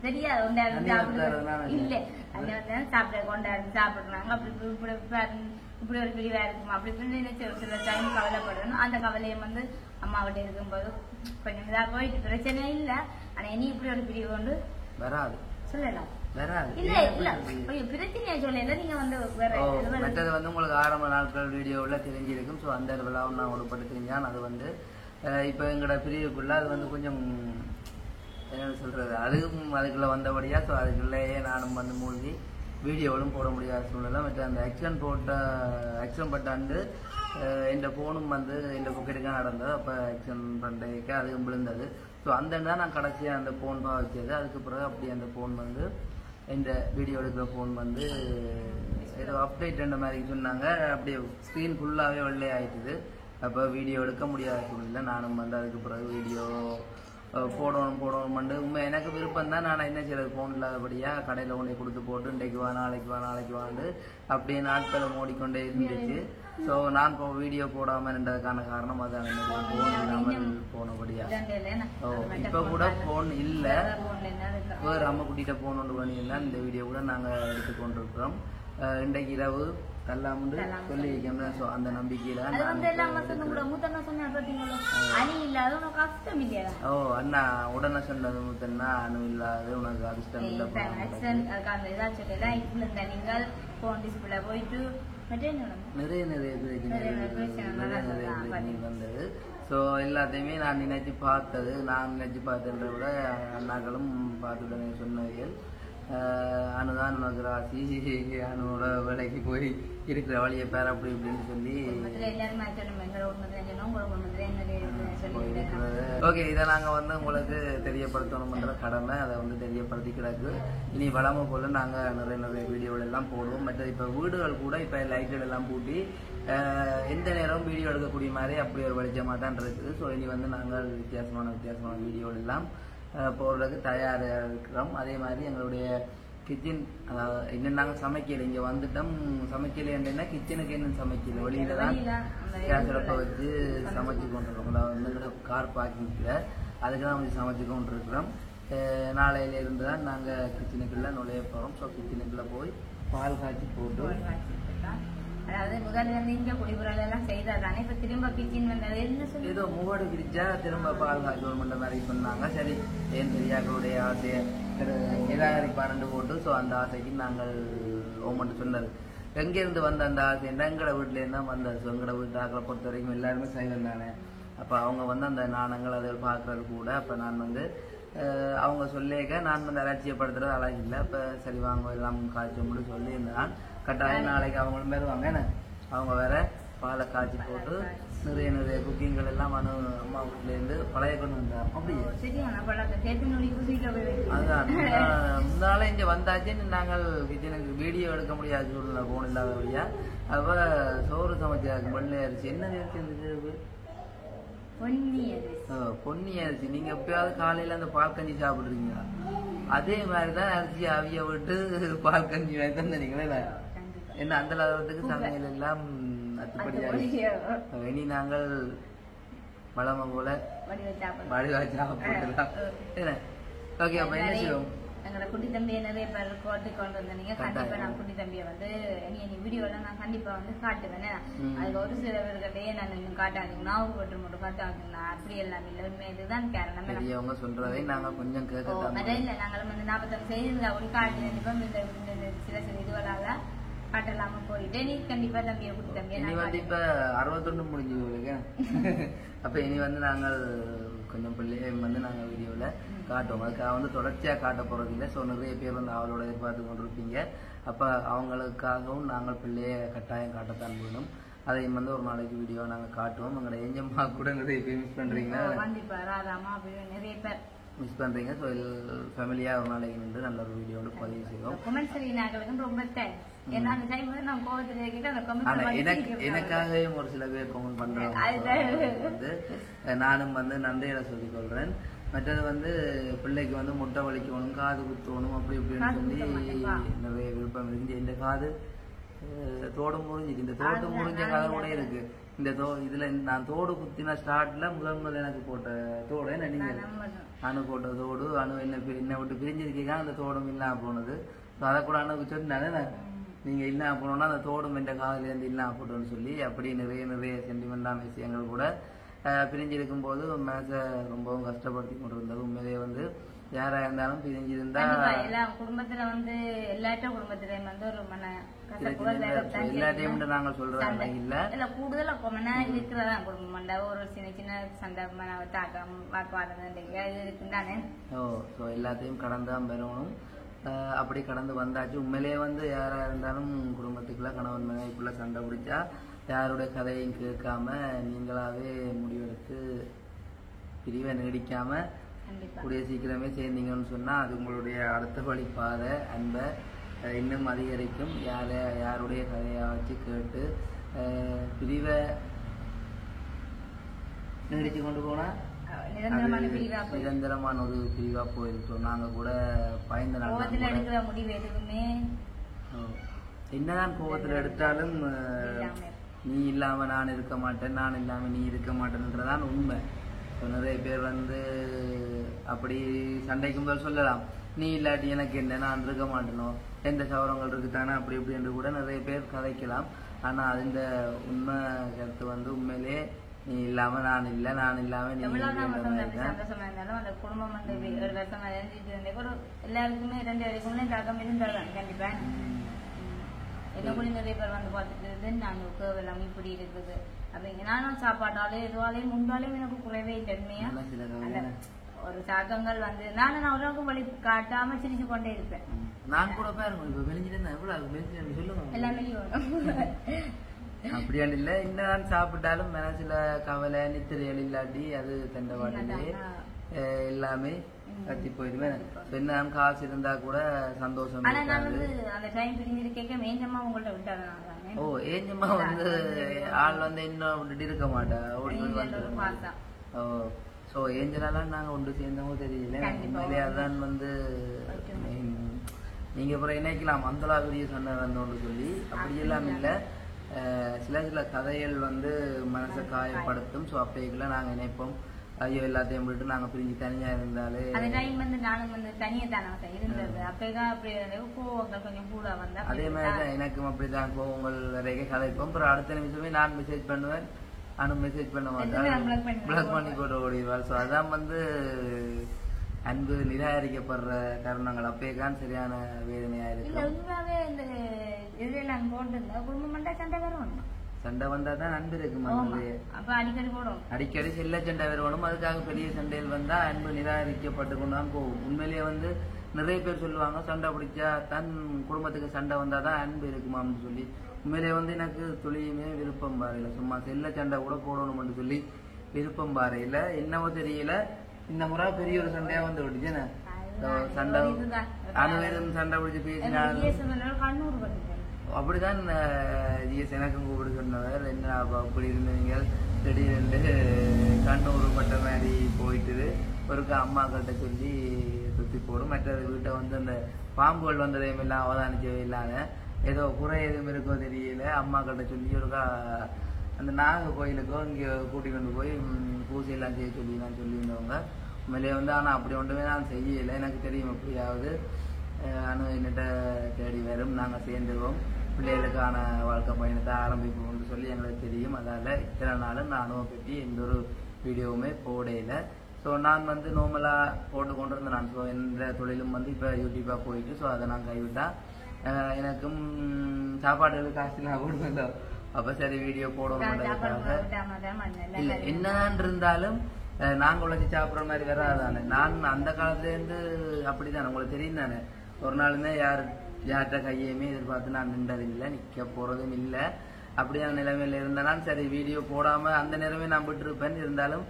தெரியாது. இல்ல அங்க வந்து சாப்பிட கொண்டாடி சாப்பிடுறாங்க, அப்படி இப்படி ஒரு பிரிவா இருக்குமா அப்படி நினைச்சு ஒரு சில டைம் கவலைப்படணும். அந்த கவலையை வந்து அம்மாவிட்ட இருக்கும்போது கொஞ்சம் இதா போயிட்டு பிரச்சனை இல்லை. ஆனா இனி இப்படி ஒரு பிரிவு கொண்டு வராது சொல்லலாம். இல்ல இல்ல பிரச்சனையா சொல்லல, நீங்க வந்து மற்றது வந்து உங்களுக்கு ஆரம்ப நாட்கள் வீடியோல தெரிஞ்சிருக்கும். ஸோ அந்த விழாவும் நான் உடப்பட்டு தெரிஞ்சான். அது வந்து இப்போ எங்களோட பிரிவுக்குள்ள அது வந்து கொஞ்சம் என்ன சொல்றது, அதுக்குள்ள வந்தபடியா. ஸோ அதுக்குள்ளேயே நானும் வந்து மூழ்கி வீடியோவும் போட முடியாத சூழ்நிலை. மற்ற அந்த ஆக்ஷன் பட்டாண்டு என் போனும் வந்து என் புக்கெடுக்காக நடந்தது. அப்போ ஆக்ஷன் பண்ணுறதுக்கு அதுவும் விழுந்தது. ஸோ அந்த தான் நான் கடைசியாக அந்த ஃபோன் வச்சது. அதுக்கு பிறகு அப்படி அந்த ஃபோன் வந்து இந்த வீடியோ எடுக்கிற ஃபோன் வந்து ஏதோ அப்டேட் என்ற மாதிரி சொன்னாங்க. அப்படியே ஸ்க்ரீன் ஃபுல்லாகவே வெள்ளை ஆயிடுது. அப்போ வீடியோ எடுக்க முடியாத சூழ்நிலை. நானும் வந்து அதுக்கு பிறகு வீடியோ போடணும்னு உண்மை எனக்கு விருப்பம் தான். நான் என்ன செய்யறது, ஃபோன் இல்லாதபடியாக கடையில் கொண்டே கொடுத்து போட்டு இன்றைக்கு வா நாளைக்கு வாண்டு அப்படியே நாட்களை ஓடிக்கொண்டே இருந்துச்சு. ஸோ நான் இப்போ வீடியோ போடாமல் இருந்ததுக்கான காரணம் அதான், ஃபோன் இல்லாமல் போனபடியா. இப்போ கூட ஃபோன் இல்லை, வேறு அம்மா கூட்டிகிட்ட ஃபோன் ஒன்று பண்ணியிருந்தான். இந்த வீடியோ கூட நாங்கள் எடுத்துக்கொண்டிருக்கிறோம். இன்றைக்கு இரவு கல்லாமுண்டு சொல்லி வைக்கணும். ஸோ அந்த நம்பிக்கையில அண்ணா உடனே சொன்னது முத்தன்னா அணு இல்லாது உனக்கு அதிர்ஷ்டம் இல்லை நிறைய வந்தது. ஸோ எல்லாத்தையுமே நான் நினைச்சு பார்த்தது, நான் நினைச்சு பார்த்ததை விட அண்ணாக்களும் பார்த்துட்டேன் சொன்னவர்கள். அனுதான் உனக்கு ராசி, அனுவோட வேலைக்கு போய் இருக்கிற வழியை பேர் அப்படி இப்படின்னு சொல்லி ஓகே. இதை நாங்கள் வந்து உங்களுக்கு தெரியப்படுத்தணும்ன்ற கடமை, அதை வந்து தெரியப்படுத்தி கிடக்கு. இனி வளமை போல நாங்கள் நிறைய வீடியோவில் எல்லாம் போடுவோம். மற்ற இப்போ வீடுகள் கூட இப்போ லைட்டுகள் எல்லாம் பூட்டி எந்த நேரம் வீடியோ எடுக்கக்கூடிய மாதிரி அப்படி ஒரு வெளிச்சமாக தான் இருக்குது. ஸோ இனி வந்து நாங்கள் வித்தியாசமான வீடியோவில் எல்லாம் போடுறதுக்கு தயாராக இருக்கிறோம். அதே மாதிரி எங்களுடைய கிச்சன் இன்னும் நாங்கள் சமைக்கல, இங்கே வந்துட்டோம் சமைக்கல. என்னன்னா கிச்சனுக்கு என்ன சமைக்கல, வெளியில தான் கேஸ் அடுப்பை வச்சு சமைச்சு கொண்டிருக்கோம். வந்து கார் பார்க்கிங்கில் அதுக்கு தான் வந்து சமைச்சு கொண்டு இருக்கிறோம். நாளையில இருந்து தான் நாங்கள் கிச்சனுக்குள்ள நுழைய போகிறோம். ஸோ கிச்சனுக்குள்ள போய் பால் காய்ச்சி போட்டு அதாவது முதல்ல இருந்து இங்க குடிபுறல் எல்லாம் செய்தாதானே இப்ப திரும்ப கிச்சன் வந்தது என்ன சொல்லி ஏதோ மூவாடு பிரிச்சா திரும்ப பால் காய்ச்சல் மாதிரி சொன்னாங்க. சரி ஏன் பெரியாக்களுடைய ஆசையை நிராகரிப்பாரண்டு போட்டு ஸோ அந்த ஆசைக்கு நாங்கள் ஓமன்ட்டு சொன்னது. எங்கேருந்து வந்த அந்த ஆசை என்ன எங்களோட வீட்டிலேருந்து தான் வந்தது. ஸோ எங்களோட வீட்டாக்களை பொறுத்த வரைக்கும் எல்லாருமே சைவம் தானே. அப்போ அவங்க வந்து அந்த நாணங்கள் அதை பார்க்கறது கூட. அப்போ நான் வந்து அவங்க சொல்லிக்க நான் வந்து அலட்சியப்படுத்துறது அழகில்லை. இப்போ சரி வாங்க எல்லாம் காய்ச்சி மட்டும் சொல்லியிருந்தான். கட்டாயம் நாளைக்கு அவங்களும் வருவாங்க. அவங்க வேற பாலை காய்ச்சி போட்டு நிறைய குக்கிங்கள் எல்லாம் அம்மா வீட்டிலேருந்து பழைய கொண்டு வந்தாங்க. அப்படியே அதான் முன்னால இங்கே வந்தாச்சு. நாங்கள் கிச்சனுக்கு வீடியோ எடுக்க முடியாது சூழ்நிலை போன் இல்லாத வழியா. அப்போ சோறு சமைச்சாங்க வெள்ளை அரிசி. என்ன அரிசி இருந்துச்சு? பொன்னி அரிசி. நீங்க எப்பயாவது காலையில அந்த பால் கஞ்சி சாப்பிடுறீங்களா? அதே மாதிரிதான் அரிசி அவிய விட்டு பால் கஞ்சி தந்தீங்களே. என்ன அந்த அளவுக்கு சமையல் எல்லாம் அத்துப்படியாக இனி நாங்கள் வளமை போல வடிவா சாப்பிடலாம். என்ன ஓகே. அப்ப என்ன செய்வோம்? எங்களோட குட்டி தம்பியை நிறைய பேர் கோட்டு கொண்டு வந்தீங்க. கண்டிப்பா நான் குட்டி தம்பியை வந்து நீ வீடியோல நான் கண்டிப்பா வந்து காட்டுவேன். அதுக்கு ஒரு சில பேர்கிட்டயே நான் இன்னும் காட்டாதீங்க, ஞாபகப்பட்டு மட்டும் காட்டாதீங்கன்னா அப்படி எல்லாம் இல்லை. உண்மை இதுதான் காரணம். சொல்றதை நாங்க கொஞ்சம் இல்ல நாங்களும் வந்து 45 செய்தில ஒரு காட்டு சில சில இதுவளால காட்டலாம போயிட்டு நீ கண்டிப்பா தம்பியை குட்டி தம்பியை வந்து இப்ப 61 முடிஞ்சு போயிருக்கு. அப்ப இனி வந்து நாங்கள் கொஞ்சம் பிள்ளைய வந்து நாங்கள் வீடியோவில் காட்டுவோம். அதுக்காக வந்து தொடர்ச்சியாக காட்ட போகிறது இல்லை. ஸோ நிறைய பேர் வந்து அவளோட எதிர்பார்த்து கொண்டிருப்பீங்க. அப்போ அவங்களுக்காகவும் நாங்கள் பிள்ளைய கட்டாயம் காட்டத்தான் வேணும். அதையும் வந்து ஒரு நாளைக்கு வீடியோ நாங்கள் காட்டுவோம். எங்களோட ஏஞ்சம்மா கூட நிறைய பேர் மிஸ் பண்ணுறீங்கன்னா நிறைய பேர் மிஸ் பண்ணுறீங்க. ஸோ ஃபேமிலியாக ஒரு நாளைக்கு நின்று நல்ல ஒரு வீடியோவில் பதிவு செய்வோம். ரொம்ப எனக்காகவே ஒரு சில பேர் கமெண்ட் பண்றாங்க. வந்து நானும் வந்து நன்றியில சொல்லிக் கொள்றேன். மற்றது வந்து பிள்ளைக்கு வந்து முட்டை வலிக்கணும், காது குத்தணும், அப்படி இப்படின்னு சொல்லி நிறைய விருப்பம் இருக்கு. இந்த காது தோடு முறிஞ்சிருக்கு. இந்த தோடு முறிஞ்ச காது கூட இருக்கு. இந்த இதுல நான் தோடு குத்தின ஸ்டார்ட்ல முதல் எனக்கு போட்ட தோடு நீங்க அணு போட்ட தோடு என்ன விட்டு பிரிஞ்சிருக்கீங்க. அந்த தோடும் இல்லாம போனது. அதை கூட அணுக்கு சொன்னாலே நீங்க இல்லாம போனோம்னா அந்த தோடும் என்ற காதல இருந்து இல்லாம போட்டோம்னு சொல்லி அப்படி நிறைய சென்டிமெண்டான விஷயங்கள் கூட பிரிஞ்சிருக்கும் போது மனசை ரொம்பவும் கஷ்டப்படுத்தி கொண்டிருந்தது. உண்மையிலேயே வந்து யாரா இருந்தாலும் பிரிஞ்சிருந்தா குடும்பத்துல வந்து குடும்பத்திலையும் வந்து ஒரு எல்லாத்தையும் நாங்கள் சொல்றோம் இல்ல கூடுதலா இருக்கிறதா குடும்பம் ஒரு சின்ன சின்ன சண்டை தாக்கம் வாக்குவாதம் இருக்குதானே. எல்லாத்தையும் கடந்தான் பெறணும். அப்படி கடந்து வந்தாச்சு. உண்மையிலேயே வந்து யாரா இருந்தாலும் குடும்பத்துக்குள்ள கணவன் மனைவிக்குள்ள சண்டை பிடிச்சா யாருடைய கதையும் கேட்காம நீங்களாவே முடிவெடுத்து பிரிவை நீடிக்காம கூடிய சீக்கிரமே சேர்ந்தீங்கன்னு சொன்னா அது உங்களுடைய அடுத்த வழி பாதை அன்பை இன்னும் அதிகரிக்கும். யாருடைய கதையா வச்சு கேட்டு பிரிவை நீடிச்சு கொண்டு போனா நிரந்தரமான ஒரு பிரிவா போயிருக்கோம். நாங்க கூட பயந்த முடிவு எதுவுமே என்னதான் கோபத்துல எடுத்தாலும் நீ இல்லாம நான் இருக்க மாட்டேன், நான் இல்லாம நீ இருக்க மாட்டேன்றதான் உண்மை. நிறைய பேர் வந்து அப்படி சண்டைக்கும் போது சொல்லலாம், நீ இல்லாட்டி எனக்கு என்ன, நான் இருக்க மாட்டேனோ, எந்த சவரங்கள் இருக்குதானே அப்படி இப்படி என்று கூட நிறைய பேர் கதைக்கலாம். ஆனா அது உண்மை கருத்து வந்து உண்மையிலே நீ இல்லாம நான் இல்ல, நான் இல்லாம நீ சந்தோஷமா இருந்தாலும் அந்த குடும்பம் வந்து ஒரு வருஷம் எல்லாருக்குமே 2 வரைக்கும் தாக்கம் இருந்தாலும் கண்டிப்பா என்ன கூட நிறைய பேர் வந்து பார்த்துட்டு நாங்க எல்லாம் இப்படி இருக்குது அப்படிங்க. நானும் சாப்பாட்டாலே எதுவாலையும் முண்டாலையும் எனக்கு குறைவே இல்லை. உண்மையா ஒரு தாக்கங்கள் வந்து நானும் அவ்வளவுக்கு வழி காட்டாம சிரிச்சு கொண்டே இருப்பேன். நான் கூட எல்லாமே அப்படியாண்டு இல்ல. இன்னும் சாப்பிட்டாலும் மனசுல கவலை நித்திரைகள் இல்லாட்டி அது தண்டவாட்டிலே எல்லாமே கத்தி போயிடுவேன். என்ன காசு இருந்தா கூட சந்தோஷம். ஏஞ்சம்மா வந்து ஆள் வந்து இன்னும் விட்டுட்டு இருக்க மாட்டா, ஓடி வந்து. சோ ஏஞ்சலாம் நாங்க ஒன்று சேர்ந்தவங்க தெரியல. அதான் வந்து நீங்க அப்புறம் இணைக்கலாம் அந்தளா பெரிய சண்டை வந்தோன்னு சொல்லி அப்படியெல்லாம் இல்லை. சில கதைகள் வந்து மனசை காயப்படுத்தும். ஸோ அப்பைக்குள்ள நாங்கள் நினைப்போம், ஐயோ எல்லாத்தையும் விட்டு நாங்கள் பிரிஞ்சு தனியா இருந்தாலே அதே மாதிரிதான் எனக்கும் அப்படிதான் கோவங்கள் வரைக்கும் கதைப்போம். அப்புறம் அடுத்த நிமிஷமே நான் மெசேஜ் பண்ணுவேன், நானும் மெசேஜ் பண்ண மாட்டேன், பிளாக் பண்ணி போட்டு ஓடிடுவாள். ஸோ அதான் வந்து அன்பு நிராகரிக்கப்படுற காரணங்கள் அப்பேதான் சரியான வேதனையா இருக்கு. சண்டை வந்தாதான் அன்பு இருக்குமா? அடிக்கடி செல்ல சண்டை வரணும். அதுக்காக பெரிய சண்டையில் வந்தா அன்பு நிராகரிக்கப்பட்டு கொண்டுதான் போகும். உண்மையிலேயே வந்து நிறைய பேர் சொல்லுவாங்க, சண்டை பிடிச்சா தன் குடும்பத்துக்கு சண்டை வந்தாதான் அன்பு இருக்குமான்னு சொல்லி. உண்மையிலேயே வந்து எனக்கு துளியுமே விருப்பம் பாறையில, சும்மா செல்ல சண்டை கூட போடணும்னு சொல்லி விருப்பம் பாறையில. என்னவோ தெரியல, இந்த முறை பெரிய ஒரு சண்டையா வந்து விட்டுச்சு. சண்டை அனுவேதம் சண்டை பிடிச்சு பேசினாலும் அப்படிதான் ஜிஎஸ் எனக்கும் கூப்பிட சொன்னவர். என்ன அப்படி இருந்தவங்க திடீர்னு கண்ணூர் பட்ட மாதிரி போயிட்டு ஒருக்கா அம்மாக்கிட்ட சொல்லி சுத்தி போடும். மற்றது வீட்டை வந்து அந்த பாம்புகள் வந்ததையும் எல்லாம் அவதானிக்கவே இல்லாத ஏதோ குறை எதுவும் இருக்கோ தெரியல. அம்மாக்கிட்ட சொல்லி ஒருக்கா அந்த நாக கோயிலுக்கோ இங்கே கூட்டி கொண்டு போய் பூசையெல்லாம் செய்ய சொல்லி நான் சொல்லியிருந்தவங்க உண்மையிலே வந்து ஆனால் அப்படி ஒன்றுமே நான் செய்யலை. எனக்கு தெரியும் எப்படியாவது என்னிட்ட தேடி வரும், நாங்கள் சேர்ந்துருவோம், பிள்ளைகளுக்கான வாழ்க்கை பயணத்தை ஆரம்பிப்போம்னு சொல்லி எங்களுக்கு தெரியும். அதால் இத்தனை நாளும் நான் அனுபவ பற்றி எந்த ஒரு வீடியோவுமே போடையில. ஸோ நான் வந்து நார்மலாக போட்டு கொண்டு இருந்தேன். நான் ஸோ எந்த தொழிலும் வந்து இப்போ யூடியூப்பாக போயிட்டு ஸோ அதை நான் கைவிட்டால் எனக்கும் சாப்பாடுகளுக்கு காசுலாம் கொடுக்கல. அப்போ சரி வீடியோ போடணுன்றதுக்காக இல்லை என்னதான் இருந்தாலும் நாங்கள் உழைச்சி சாப்பிட்ற மாதிரி வராதானே. நான் அந்த காலத்துலேருந்து அப்படி தானே, உங்களுக்கு தெரியும் தானே. ஒரு நாளுமே யார்கிட்ட கையுமே எதிர்பார்த்து நான் நின்றதில்லை, நிற்க போகிறதும் இல்லை. அப்படியான நிலைமையில் இருந்தேனாலும் சரி வீடியோ போடாமல் அந்த நேரமே நான் விட்டுருப்பேன். இருந்தாலும்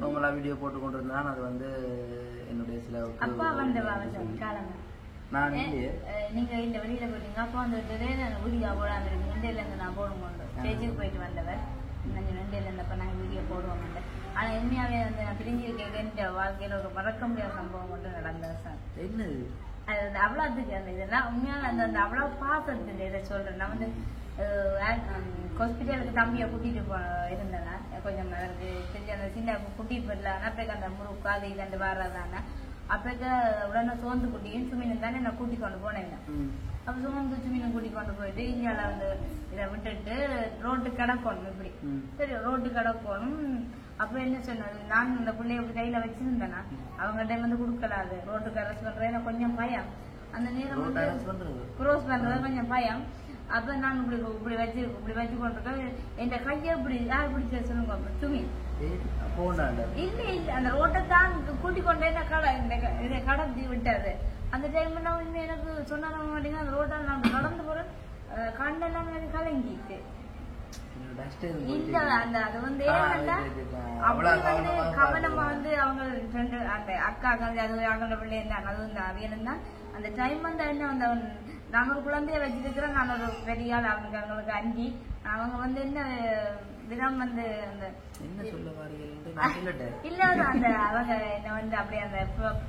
நார்மலாக வீடியோ போட்டு கொண்டு இருந்தான். அது வந்து என்னுடைய சில நான் இல்லையே நீங்க இந்த வெளியில போட்டீங்க அப்போ அந்த வீடியோ போடாம இருக்கு. நெண்டையில இருந்து நான் போடும் கொண்டு ஸ்டேஜுக்கு போயிட்டு வந்தவர் நெண்டையில இருந்தப்ப நாங்கள் வீடியோ போடுவோம். ஆனா உண்மையாவே வந்து நான் பிரிஞ்சிருக்க எந்த வாழ்க்கையில ஒரு மறக்க முடியாத சம்பவம் மட்டும் நடந்தது சார். என்னது அது அவ்வளோத்துக்கு அந்த இதெல்லாம் உண்மையால அந்த அவ்வளோ பாசத்துக்கு இதை சொல்றேன். நான் வந்து ஹாஸ்பிட்டலுக்கு தம்பியை கூட்டிட்டு இருந்தேன்னா கொஞ்சம் தெரிஞ்ச அந்த சின்ன கூட்டிட்டு போயிடலாம். அப்போ அந்த முறுக்கு அது இது வர்றதானே அப்போ உடனே சோந்து குட்டியும் சுமீனும் தானே நான் கூட்டி கொண்டு போனேன். அப்போ சோந்து சுமீனும் கூட்டி கொண்டு போயிட்டு இந்தியாவில வந்து இதை விட்டுட்டு ரோட்டு கிடக்கணும். இப்படி சரி ரோட்டு கிடக்கணும். அப்ப என்ன சொன்னது, நான் இந்த பிள்ளைய கையில வச்சிருந்தேன்னா அவங்க டைம் வந்து கொடுக்கலாது. ரோட்டுக்கு அரெஸ்ட் பண்றேன் கொஞ்சம் பயம். அந்த நேரம் வந்து க்ரோஸ் பண்றது கொஞ்சம் பயம். அப்ப நான் இப்படி வச்சு கொண்டிருக்கேன். என் கையை இப்படி யார் பிடிச்ச சொல்லுங்க சுமி இல்ல இல்ல அந்த ரோட்டை தான் கூட்டிக் கொண்டே இதை கடத்தி விட்டாரு. அந்த டைம் நான் எனக்கு சொன்ன மாட்டீங்க அந்த ரோட்டை நான் கடந்து போறேன். கண்ணெல்லாம் எனக்கு கலங்கிட்டு இல்ல அந்த அது வந்து கவனமா வந்து அவங்க ரெண்டு அந்த அக்காக்கள் அது அவங்களோட பிள்ளை இருந்தாங்க. அது வந்து அவியலும் தான் அந்த டைம் வந்து என்ன வந்து நான் ஒரு குழந்தைய வச்சிருக்கிறேன். நான் ஒரு பெரிய ஆள் அவங்களுக்கு அஞ்சி அவங்க வந்து என்ன தினம் வந்து அந்த இல்ல அந்த அவங்க என்ன வந்து அப்படியே அந்த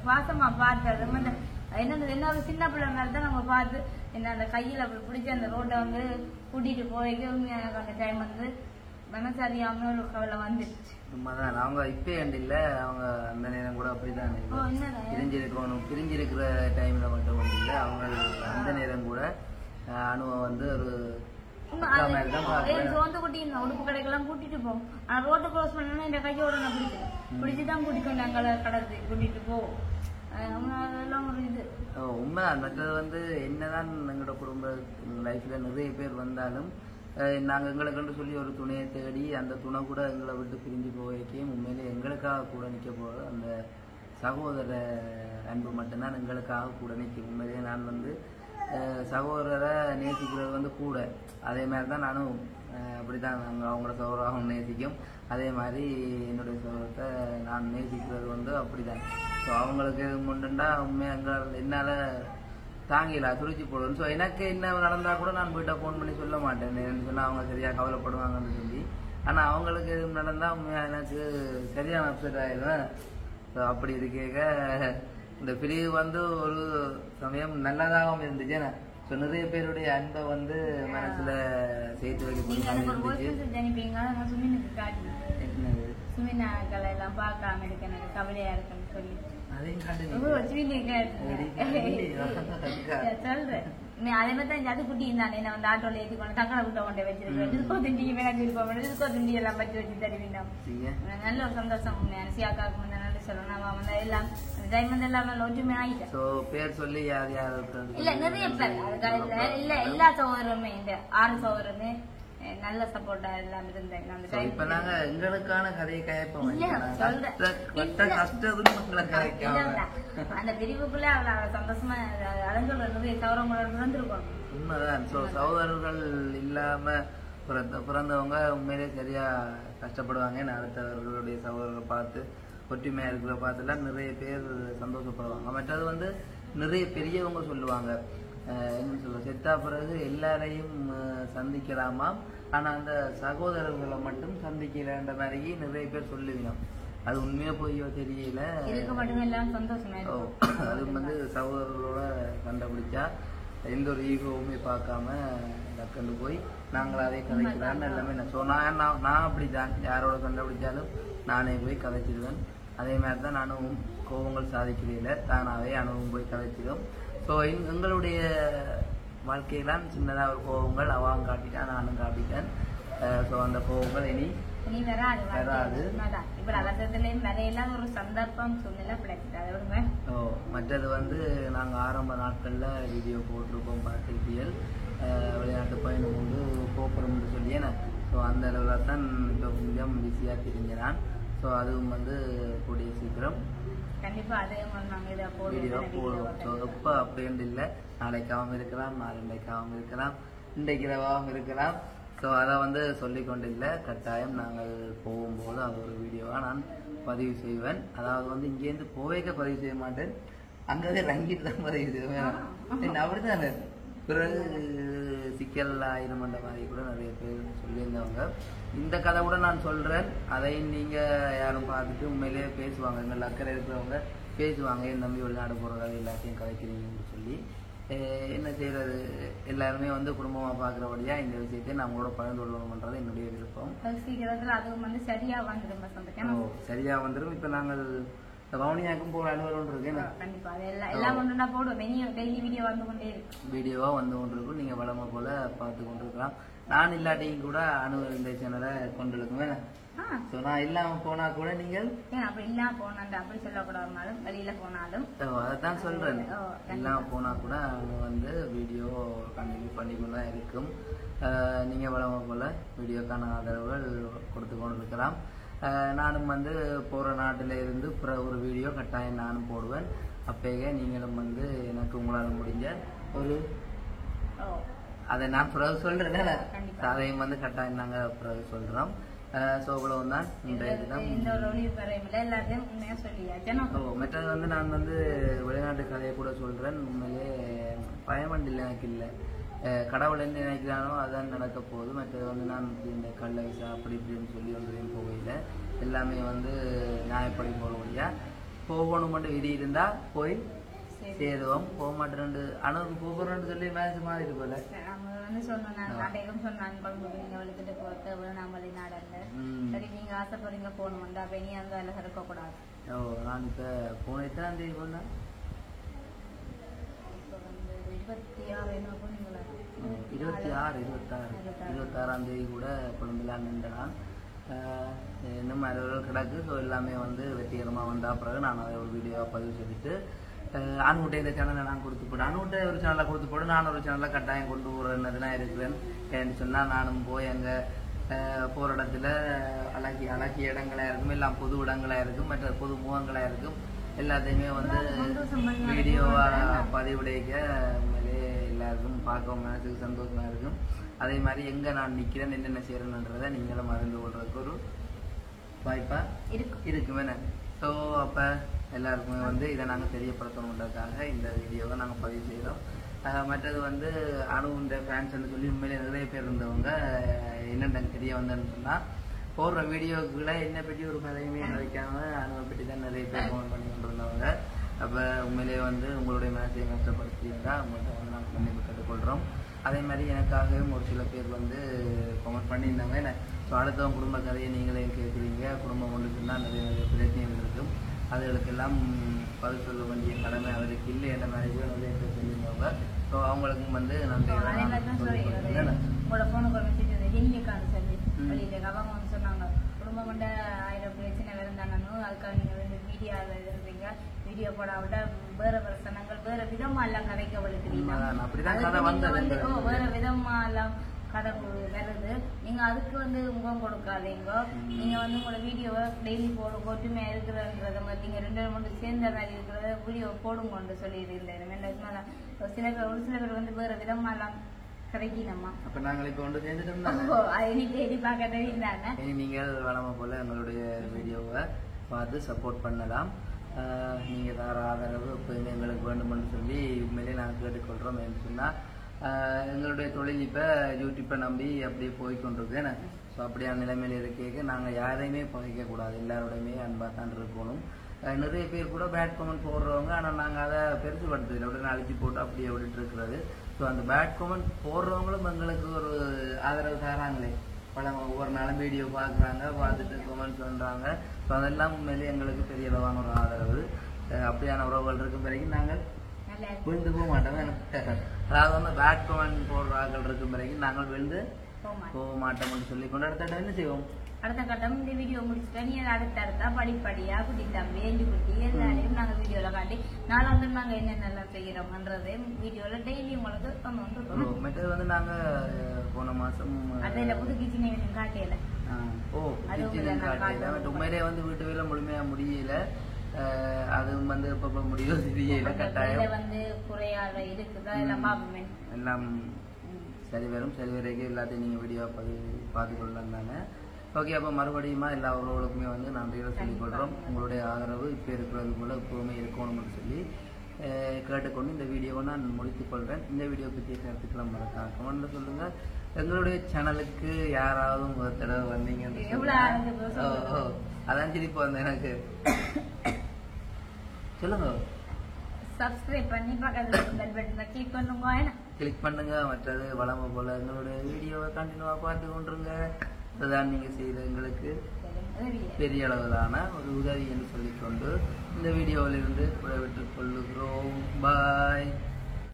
பாசமா பார்த்து அது வந்து என்ன ஒரு சின்ன பிள்ளை மேல தான் நம்ம பார்த்து என்ன அந்த கையில அப்படி பிடிச்சி அந்த ரோட்டை வந்து கூட்டிட்டு போய்க்கு எனக்கு அந்த டைம் வந்து மனசரியாம ஒரு கவலை வந்துருச்சு. உண்மைதான். அவங்க இப்ப இல்ல அவங்க அந்த நேரம் கூட அப்படிதான் பிரிஞ்சிருக்கணும். பிரிஞ்சிருக்கிற டைம்ல மட்டும் வந்து இல்ல அவங்க அந்த நேரம் கூட அனுபவம் வந்து ஒரு சோந்து குட்டி உடுப்பு கடைக்கெல்லாம் கூட்டிட்டு போவோம். ஆனா ரோட்டை க்ளோஸ் பண்ணா இந்த கையோட நான் பிடிச்சுதான் கூட்டிட்டு நாங்க கடத்து கூட்டிட்டு போவோம். உண்மைதான். மற்றது வந்து என்னதான் எங்களோட குடும்ப லைஃப்ல நிறைய பேர் வந்தாலும் நாங்கள் எங்களுக்குன்னு சொல்லி ஒரு துணையை தேடி அந்த துணை கூட எங்களை விட்டு பிரிஞ்சு போய்க்கே உண்மையிலே எங்களுக்காக கூட நிற்க போகிறது அந்த சகோதர அன்பு மட்டும்தான் எங்களுக்காக கூட நிற்கும். உண்மையிலே நான் வந்து சகோதரரை நேசிக்கிறது வந்து கூட அதே மாதிரி தான் நானும் அப்படித்தான் நாங்கள் அவங்களோட சகோதராகவும் நேசிக்கும். அதே மாதிரி என்னுடைய சகோதரத்தை நான் நேசிக்கிறது வந்து அப்படிதான். ஸோ அவங்களுக்கு முண்டுண்டா உண்மையாக என்னால் தாங்கில துடிச்சு போடுவேன். ஸோ எனக்கு என்ன நடந்தால் கூட நான் போய்ட்டா ஃபோன் பண்ணி சொல்ல மாட்டேன். சொன்னால் அவங்க சரியாக கவலைப்படுவாங்கன்னு சொல்லி. ஆனால் அவங்களுக்கு எதுவும் நடந்தால் உண்மையாக எனக்கு சரியான அப்செட் ஆயிடுவேன். ஸோ அப்படி இருக்க இந்த பிரிவு வந்து ஒரு சமயம் நல்லதாகவும் இருந்துச்சு. ஸோ நிறைய பேருடைய அன்பை வந்து மனசுல சேர்த்து எல்லாம் பார்க்காம இருக்கு எனக்கு கவலையா இருக்குன்னு சொல்லி சொல்றேன். அதே மாதிரி அது குட்டி இருந்தானே நான் வந்து ஆட்டோல ஏற்றி கொண்டு தக்கடை விட்ட கொண்டே வச்சிருக்கேன். டிஸ்கோ திண்டி வேணாம் இருக்கோம். டிஸ்கோ திண்டி எல்லாம் பற்றி வச்சு தருவீங்க. நல்ல ஒரு சந்தோஷம். சியாக்காவுக்கு வந்து நல்ல சொல்லணும். வந்து எல்லாம் டைம் வந்து எல்லாம் நல்ல ஒற்றுமை ஆயிட்டேன். பேர் சொல்லி யார் யார் இல்ல நிறைய பேர் அதுக்காக இல்ல எல்லா சகோதரருமே இந்த 6 சகோதரருமே நல்ல சப்போர்ட்டா எல்லாம் இருந்தேன். இப்ப நாங்க எங்களுக்கான கதையை கேட்போம். அந்த பிரிவுக்குள்ள அவ்வளவு சந்தோஷமா அலைஞ்சொல்றது சௌரங்களோட இருந்திருக்கோம். உண்மைதான். சகோதரர்கள் இல்லாம பிறந்தவங்க உண்மையிலே சரியா கஷ்டப்படுவாங்க. அடுத்தவர்களுடைய சகோதரர்கள் பார்த்து ஒற்றுமையா இருக்கிற பார்த்துலாம் நிறைய பேர் சந்தோஷப்படுவாங்க. மற்றது வந்து நிறைய பெரியவங்க சொல்லுவாங்க என்ன சொல்ல செத்தா பிறகு எல்லாரையும் சந்திக்கலாமா, ஆனா அந்த சகோதரர்களை மட்டும் சந்திக்கலன்ற மாதிரி நிறைய பேர் சொல்லுவீங்க. அது உண்மையா போயோ தெரியல. அது வந்து சகோதரர்களோட கண்டுபிடிச்சா எந்த ஒரு ஈகோவுமே பார்க்காம டக்குன்னு போய் நாங்கள் அதை கதைக்கலான்னு எல்லாமே நான் அப்படிதான் யாரோட கண்டுபிடிச்சாலும் நானே போய் கதைச்சிடுவேன். அதே மாதிரி தான் நானும் கோபங்கள் சாதிக்கிறதில்லை, தானாகவே அனுபவம் போய் கதைச்சிடும். ஸோ எங்களுடைய வாழ்க்கையிலாம் சின்னதாக ஒரு கோபங்கள் அவங்க காட்டிட்டான், நானும் காட்டிட்டேன். ஸோ அந்த கோபங்கள் இனி வராது. இப்ப ரகசியத்திலையும் வரையெல்லாம் ஒரு சந்தர்ப்பம் சூழ்நிலை பிடிச்சிட்டாங்க. மற்றது வந்து நாங்கள் ஆரம்ப நாட்களில் வீடியோ போட்டிருக்கோம், பார்த்துருப்பியல் விளையாட்டு பயணம் கொண்டு போக்குறோம்னு சொல்லியேண்ணே. ஸோ அந்த அளவில் தான் இப்போ கொஞ்சம் பிஸியாக தெரிஞ்சினான். ஸோ அதுவும் வந்து கூடிய சீக்கிரம் வீடியோ போடுவோம். ஸோ இப்போ அப்படின்னு இல்லை, நாளைக்காகவும் இருக்கலாம், நாளைக்காகவும் இருக்கலாம், இன்றைக்கிறவாகவும் இருக்கலாம். ஸோ அதை வந்து சொல்லிக்கொண்டு இல்லை, கட்டாயம் நாங்கள் போகும்போது அது ஒரு வீடியோவாக நான் பதிவு செய்வேன். அதாவது வந்து இங்கேருந்து போவேக்க பதிவு செய்ய மாட்டேன், அங்கே ரங்கிட்டு தான் பதிவு செய்வேன். அப்படிதான் பிறகு சிக்கல் ஆயிரமன்ற மாதிரி கூட நிறைய பேர் சொல்லியிருந்தவங்க. இந்த கதை கூட நான் சொல்கிறேன், அதையும் நீங்கள் யாரும் பார்த்துட்டு உண்மையிலேயே பேசுவாங்க, எங்கள் அக்கறை இருக்கிறவங்க பேசுவாங்க, என் தம்பி வெளிநாடு போகிறதால எல்லாத்தையும் கதைக்கிறீங்கன்னு சொல்லி. என்ன செய்கிறது, எல்லாருமே வந்து குடும்பமாக பார்க்குறபடியாக இந்த விஷயத்தை நான் கூட பகிர்ந்து கொள்ளணும்ன்றது என்னுடைய விருப்பம். அதுவும் வந்து சரியாக வந்துடும். சரியாக வந்துடும். இப்போ நாங்கள் வவுனியாக்கும் போகிற அலுவலம் இருக்கேன், வீடியோவாக வந்து கொண்டிருக்கும். நீங்கள் வளமை போல் பார்த்து கொண்டிருக்கலாம். நான் இல்லாட்டியும் கூட இந்த சேனலை கொண்டு இருக்குமே. ஸோ நான் இல்லாமல் போனால் கூட நீங்கள் அப்படி சொல்லக்கூடாது, வெளியில போனாலும் அதைத்தான் சொல்கிறேன். இல்லாமல் போனால் கூட அவங்க வந்து வீடியோ கண்டினியூ பண்ணிக்கொண்டு தான் இருக்கும். நீங்கள் வளமை போல் வீடியோக்கான ஆதரவுகள் கொடுத்து கொண்டு இருக்கலாம். நானும் வந்து போகிற நாட்டில் இருந்து ஒரு வீடியோ கட்டாயம் நானும் போடுவேன். அப்பயே நீங்களும் வந்து எனக்கு உங்களால் முடிஞ்ச ஒரு அதை நான் பிறகு சொல்கிறேன், அதையும் வந்து கட்டாயம் நாங்கள் பிறகு சொல்கிறோம். ஸோ இவ்வளவு தான் இன்றைய தினம். மற்றது வந்து நான் வந்து வெளிநாட்டு கதையை கூட சொல்கிறேன். உண்மையிலே பயமண்டில் எனக்கு இல்லை, கடவுள் என்ன நினைக்கிறானோ அதான் நடக்க போகுது. மற்றது வந்து நான் இந்த கள்ள விசா அப்படி இப்படின்னு சொல்லி ஒன்றையும் போகையில் எல்லாமே வந்து நியாயப்படி போக முடியா. போகணும் மட்டும் விதி இருந்தால் போய் சேருவோம், போக மாட்டேன் அணுக்கு போகிறோன்னு சொல்லி மேட்ச் மாதிரி போல ஆசைப்படுறீங்க போகணும். அப்ப நீ அந்த வேலை இருக்கக்கூடாது. நான் இப்போ போன எத்தனாம் தேதி போனேன், 26ஆம் தேதி கூட கொழும்புலான்னு நின்றான். இன்னும் அலுவலகம் கிடக்கு. ஸோ எல்லாமே வந்து வெற்றிகரமாக வந்த பிறகு நான் அதை ஒரு வீடியோவாக பதிவு செய்துட்டு அனுகிட்ட இந்த சேனலை நான் கொடுத்து போட்டேன், அனுகிட்ட ஒரு சேனலை கொடுத்து போட்டு நான் ஒரு சேனலை கட்டாயம் கொண்டு போகிறதுலாம் இருக்கிறேன். ஏன்னு சொன்னால் நானும் போய் அங்கே போகிற இடத்துல அழகிய இடங்களாக இருக்கும், எல்லாம் பொது இடங்களாக இருக்கும், மற்ற பொது முகங்களாக இருக்கும். எல்லாத்தையுமே வந்து வீடியோவாக பதிவிடைக்க எல்லாருக்கும் பார்க்கவும் மனசுக்கு சந்தோஷமாக இருக்கும். அதே மாதிரி எங்கே நான் நிற்கிறேன், என்னென்ன செய்கிறேன்றதை நீங்களும் அறிந்து கொள்றதுக்கு ஒரு வாய்ப்பாக இருக்குமே. ஸோ அப்போ எல்லாருக்குமே வந்து இதை நாங்கள் தெரியப்படுத்தணுன்றதுக்காக இந்த வீடியோவை நாங்கள் பதிவு செய்கிறோம். மற்றது வந்து அணுகுன்ற ஃபேன்ஸ்ன்னு சொல்லி உண்மையிலே நிறைய பேர் இருந்தவங்க என்னென்ன தெரிய வந்தேன்னு சொன்னால், போடுற வீடியோக்குள்ளே என்னை பற்றி ஒரு கதையுமே வைக்காமல் அணுவை பற்றி தான் நிறைய பேர் ஃபோன் பண்ணி கொண்டு இருந்தவங்க. அப்போ உண்மையிலே வந்து உங்களுடைய மனசையும் கஷ்டப்படுத்தியிருந்தா உங்கள்கிட்ட வந்து நாங்கள் பண்ணி கேட்டுக்கொள்கிறோம். அதே மாதிரி எனக்காகவும் ஒரு சில பேர் வந்து கமெண்ட் பண்ணியிருந்தாங்க. ஸோ அடுத்தவங்க குடும்ப கதையை நீங்களே கேட்குறீங்க, குடும்பம் ஒன்று சொன்னால் நிறைய பிரச்சனைகள் இருக்கும், அதுகளுக்கெல்லாம் பதில் சொல்ல வேண்டிய கடமை அவருக்கு இல்லை என்ற மாதிரி நிறைய பேர் சொல்லியிருந்தவங்க. ஸோ அவங்களுக்கும் வந்து நன்றி. உங்களோட ஃபோனுக்கு ஒரு மெசேஜ் வந்து ஹிந்திக்கான சொல்லி வெளியில் அவங்க வந்து சொன்னாங்க, குடும்பம் கொண்ட 1000 பிரச்சனை இருந்தாங்கன்னு அதுக்காக நீங்கள் வந்து வீடியோவில் இருந்தீங்க, வீடியோ போடாவிட்ட வேற வேறு சனங்கள் வேற விதமா எல்லாம் கதைக்க வலுக்கிறீங்க, வேற விதமா எல்லாம் கதை வருது. நீங்க அதுக்கு வந்து முகம் கொடுக்காதீங்க. நீங்க வந்து உங்களோட வீடியோவை டெய்லி போடும் ஒற்றுமையா இருக்கிறத மாதிரி நீங்க 2 சேர்ந்த மாதிரி இருக்கிறத வீடியோ போடுங்கன்னு சொல்லி இருந்தேன். ஒரு சில பேர் வந்து வேற விதமா எல்லாம் கிடைக்கணுமா. அப்ப நாங்கள் இப்ப ஒன்று சேர்ந்துட்டோம். நீங்கள் வளமை போல எங்களுடைய வீடியோவை பார்த்து சப்போர்ட் பண்ணலாம். நீங்க தர ஆதரவு எப்போதுமே எங்களுக்கு வேண்டுமென்று சொல்லி உண்மையிலே நாங்கள் கேட்டுக்கொள்றோம். என்று சொன்னா எங்களுடைய தொழில் இப்போ யூடியூப்பை நம்பி அப்படியே போய்கொண்டிருக்கு. ஸோ அப்படியான நிலைமையில் இருக்க நாங்கள் யாரையுமே பகைக்கக்கூடாது, எல்லாரோடையுமே அன்பாக தான் இருக்கணும். நிறைய பேர் கூட பேட் கமெண்ட் போடுறவங்க, ஆனால் நாங்கள் அதை பெருசுபடுத்துதில்லை, உடனே அழிச்சு போட்டு அப்படியே விட்டுட்டு இருக்கிறது. ஸோ அந்த பேட் கமெண்ட் போடுறவங்களும் எங்களுக்கு ஒரு ஆதரவு தராங்களே, பல ஒவ்வொரு நாளும் வீடியோ பார்க்குறாங்க, பார்த்துட்டு கமெண்ட் பண்ணுறாங்க. ஸோ அதெல்லாம் உண்மையிலேயே எங்களுக்கு பெரிய அளவான ஒரு ஆதரவு. அப்படியான உறவுகள் இருக்கும் வரைக்கும் நாங்கள் விழுந்து போக மாட்டோம். அதாவது வந்து பேட் கமெண்ட் போடுற ஆட்கள் இருக்கும் வரைக்கும் நாங்கள் விழுந்து போக மாட்டோம்னு சொல்லி கொண்டு அடுத்த என்ன செய்வோம், அடுத்த கட்டம் இந்த வீடியோ முடிச்சுட்டா நீ அடுத்தடுத்தா படிப்படியா குட்டி தம்பி எஞ்சி குட்டி எல்லாரையும் நாங்க வீடியோல காட்டி நாளாந்து நாங்க என்னென்னலாம் செய்யறோம்ன்றதே வீடியோல டெய்லி உங்களுக்கு கொண்டு மற்றது வந்து நாங்க போன மாசம் அதுல புது கிச்சனை காட்டியல உண்மையிலே வந்து வீட்டு வேலை முழுமையா முடியல. அதுவும் வந்து இப்ப முடியும் தெரியல. கட்டாயம் வந்து குறையாத இருக்குதா எல்லாம் பாப்போமே, எல்லாம் சரி வரும். சரி வரைக்கும் எல்லாத்தையும் நீங்க வீடியோ பார்த்து கொள்ளலாம் தானே. ஓகே, அப்போ மறுபடியுமா எல்லா உறவுகளுக்குமே வந்து நன்றிகளை சொல்லிக் கொள்கிறோம். உங்களுடைய ஆதரவு இப்போ இருக்கிறது போல எப்பவுமே இருக்கணும்னு சொல்லி கேட்டுக்கொண்டு இந்த வீடியோவை நான் முடித்துக் கொள்கிறேன். இந்த வீடியோ பற்றிய கருத்துக்கெல்லாம் மறக்காம கமெண்ட்ல சொல்லுங்க. எங்களுடைய சேனலுக்கு யாராவது ஒரு தடவை வந்தீங்கன்னு அதான் சிரிப்பு வந்து எனக்கு சொல்லுங்க. சப்ஸ்கிரைப் பண்ணி பக்கத்துல பெல் பட்டனை கிளிக் பண்ணுங்க. கிளிக் பண்ணுங்க. மற்றது வளமை போல எங்களுடைய வீடியோவை கண்டினியூவா பார்த்து கொண்டுருங்க. அதுதான் நீங்க செய்த எங்களுக்கு பெரிய அளவிலான ஒரு உதவி என்று சொல்லிக்கொண்டு இந்த வீடியோவிலிருந்து விடைபெற்றுக் கொள்ளுகிறோம். பாய்.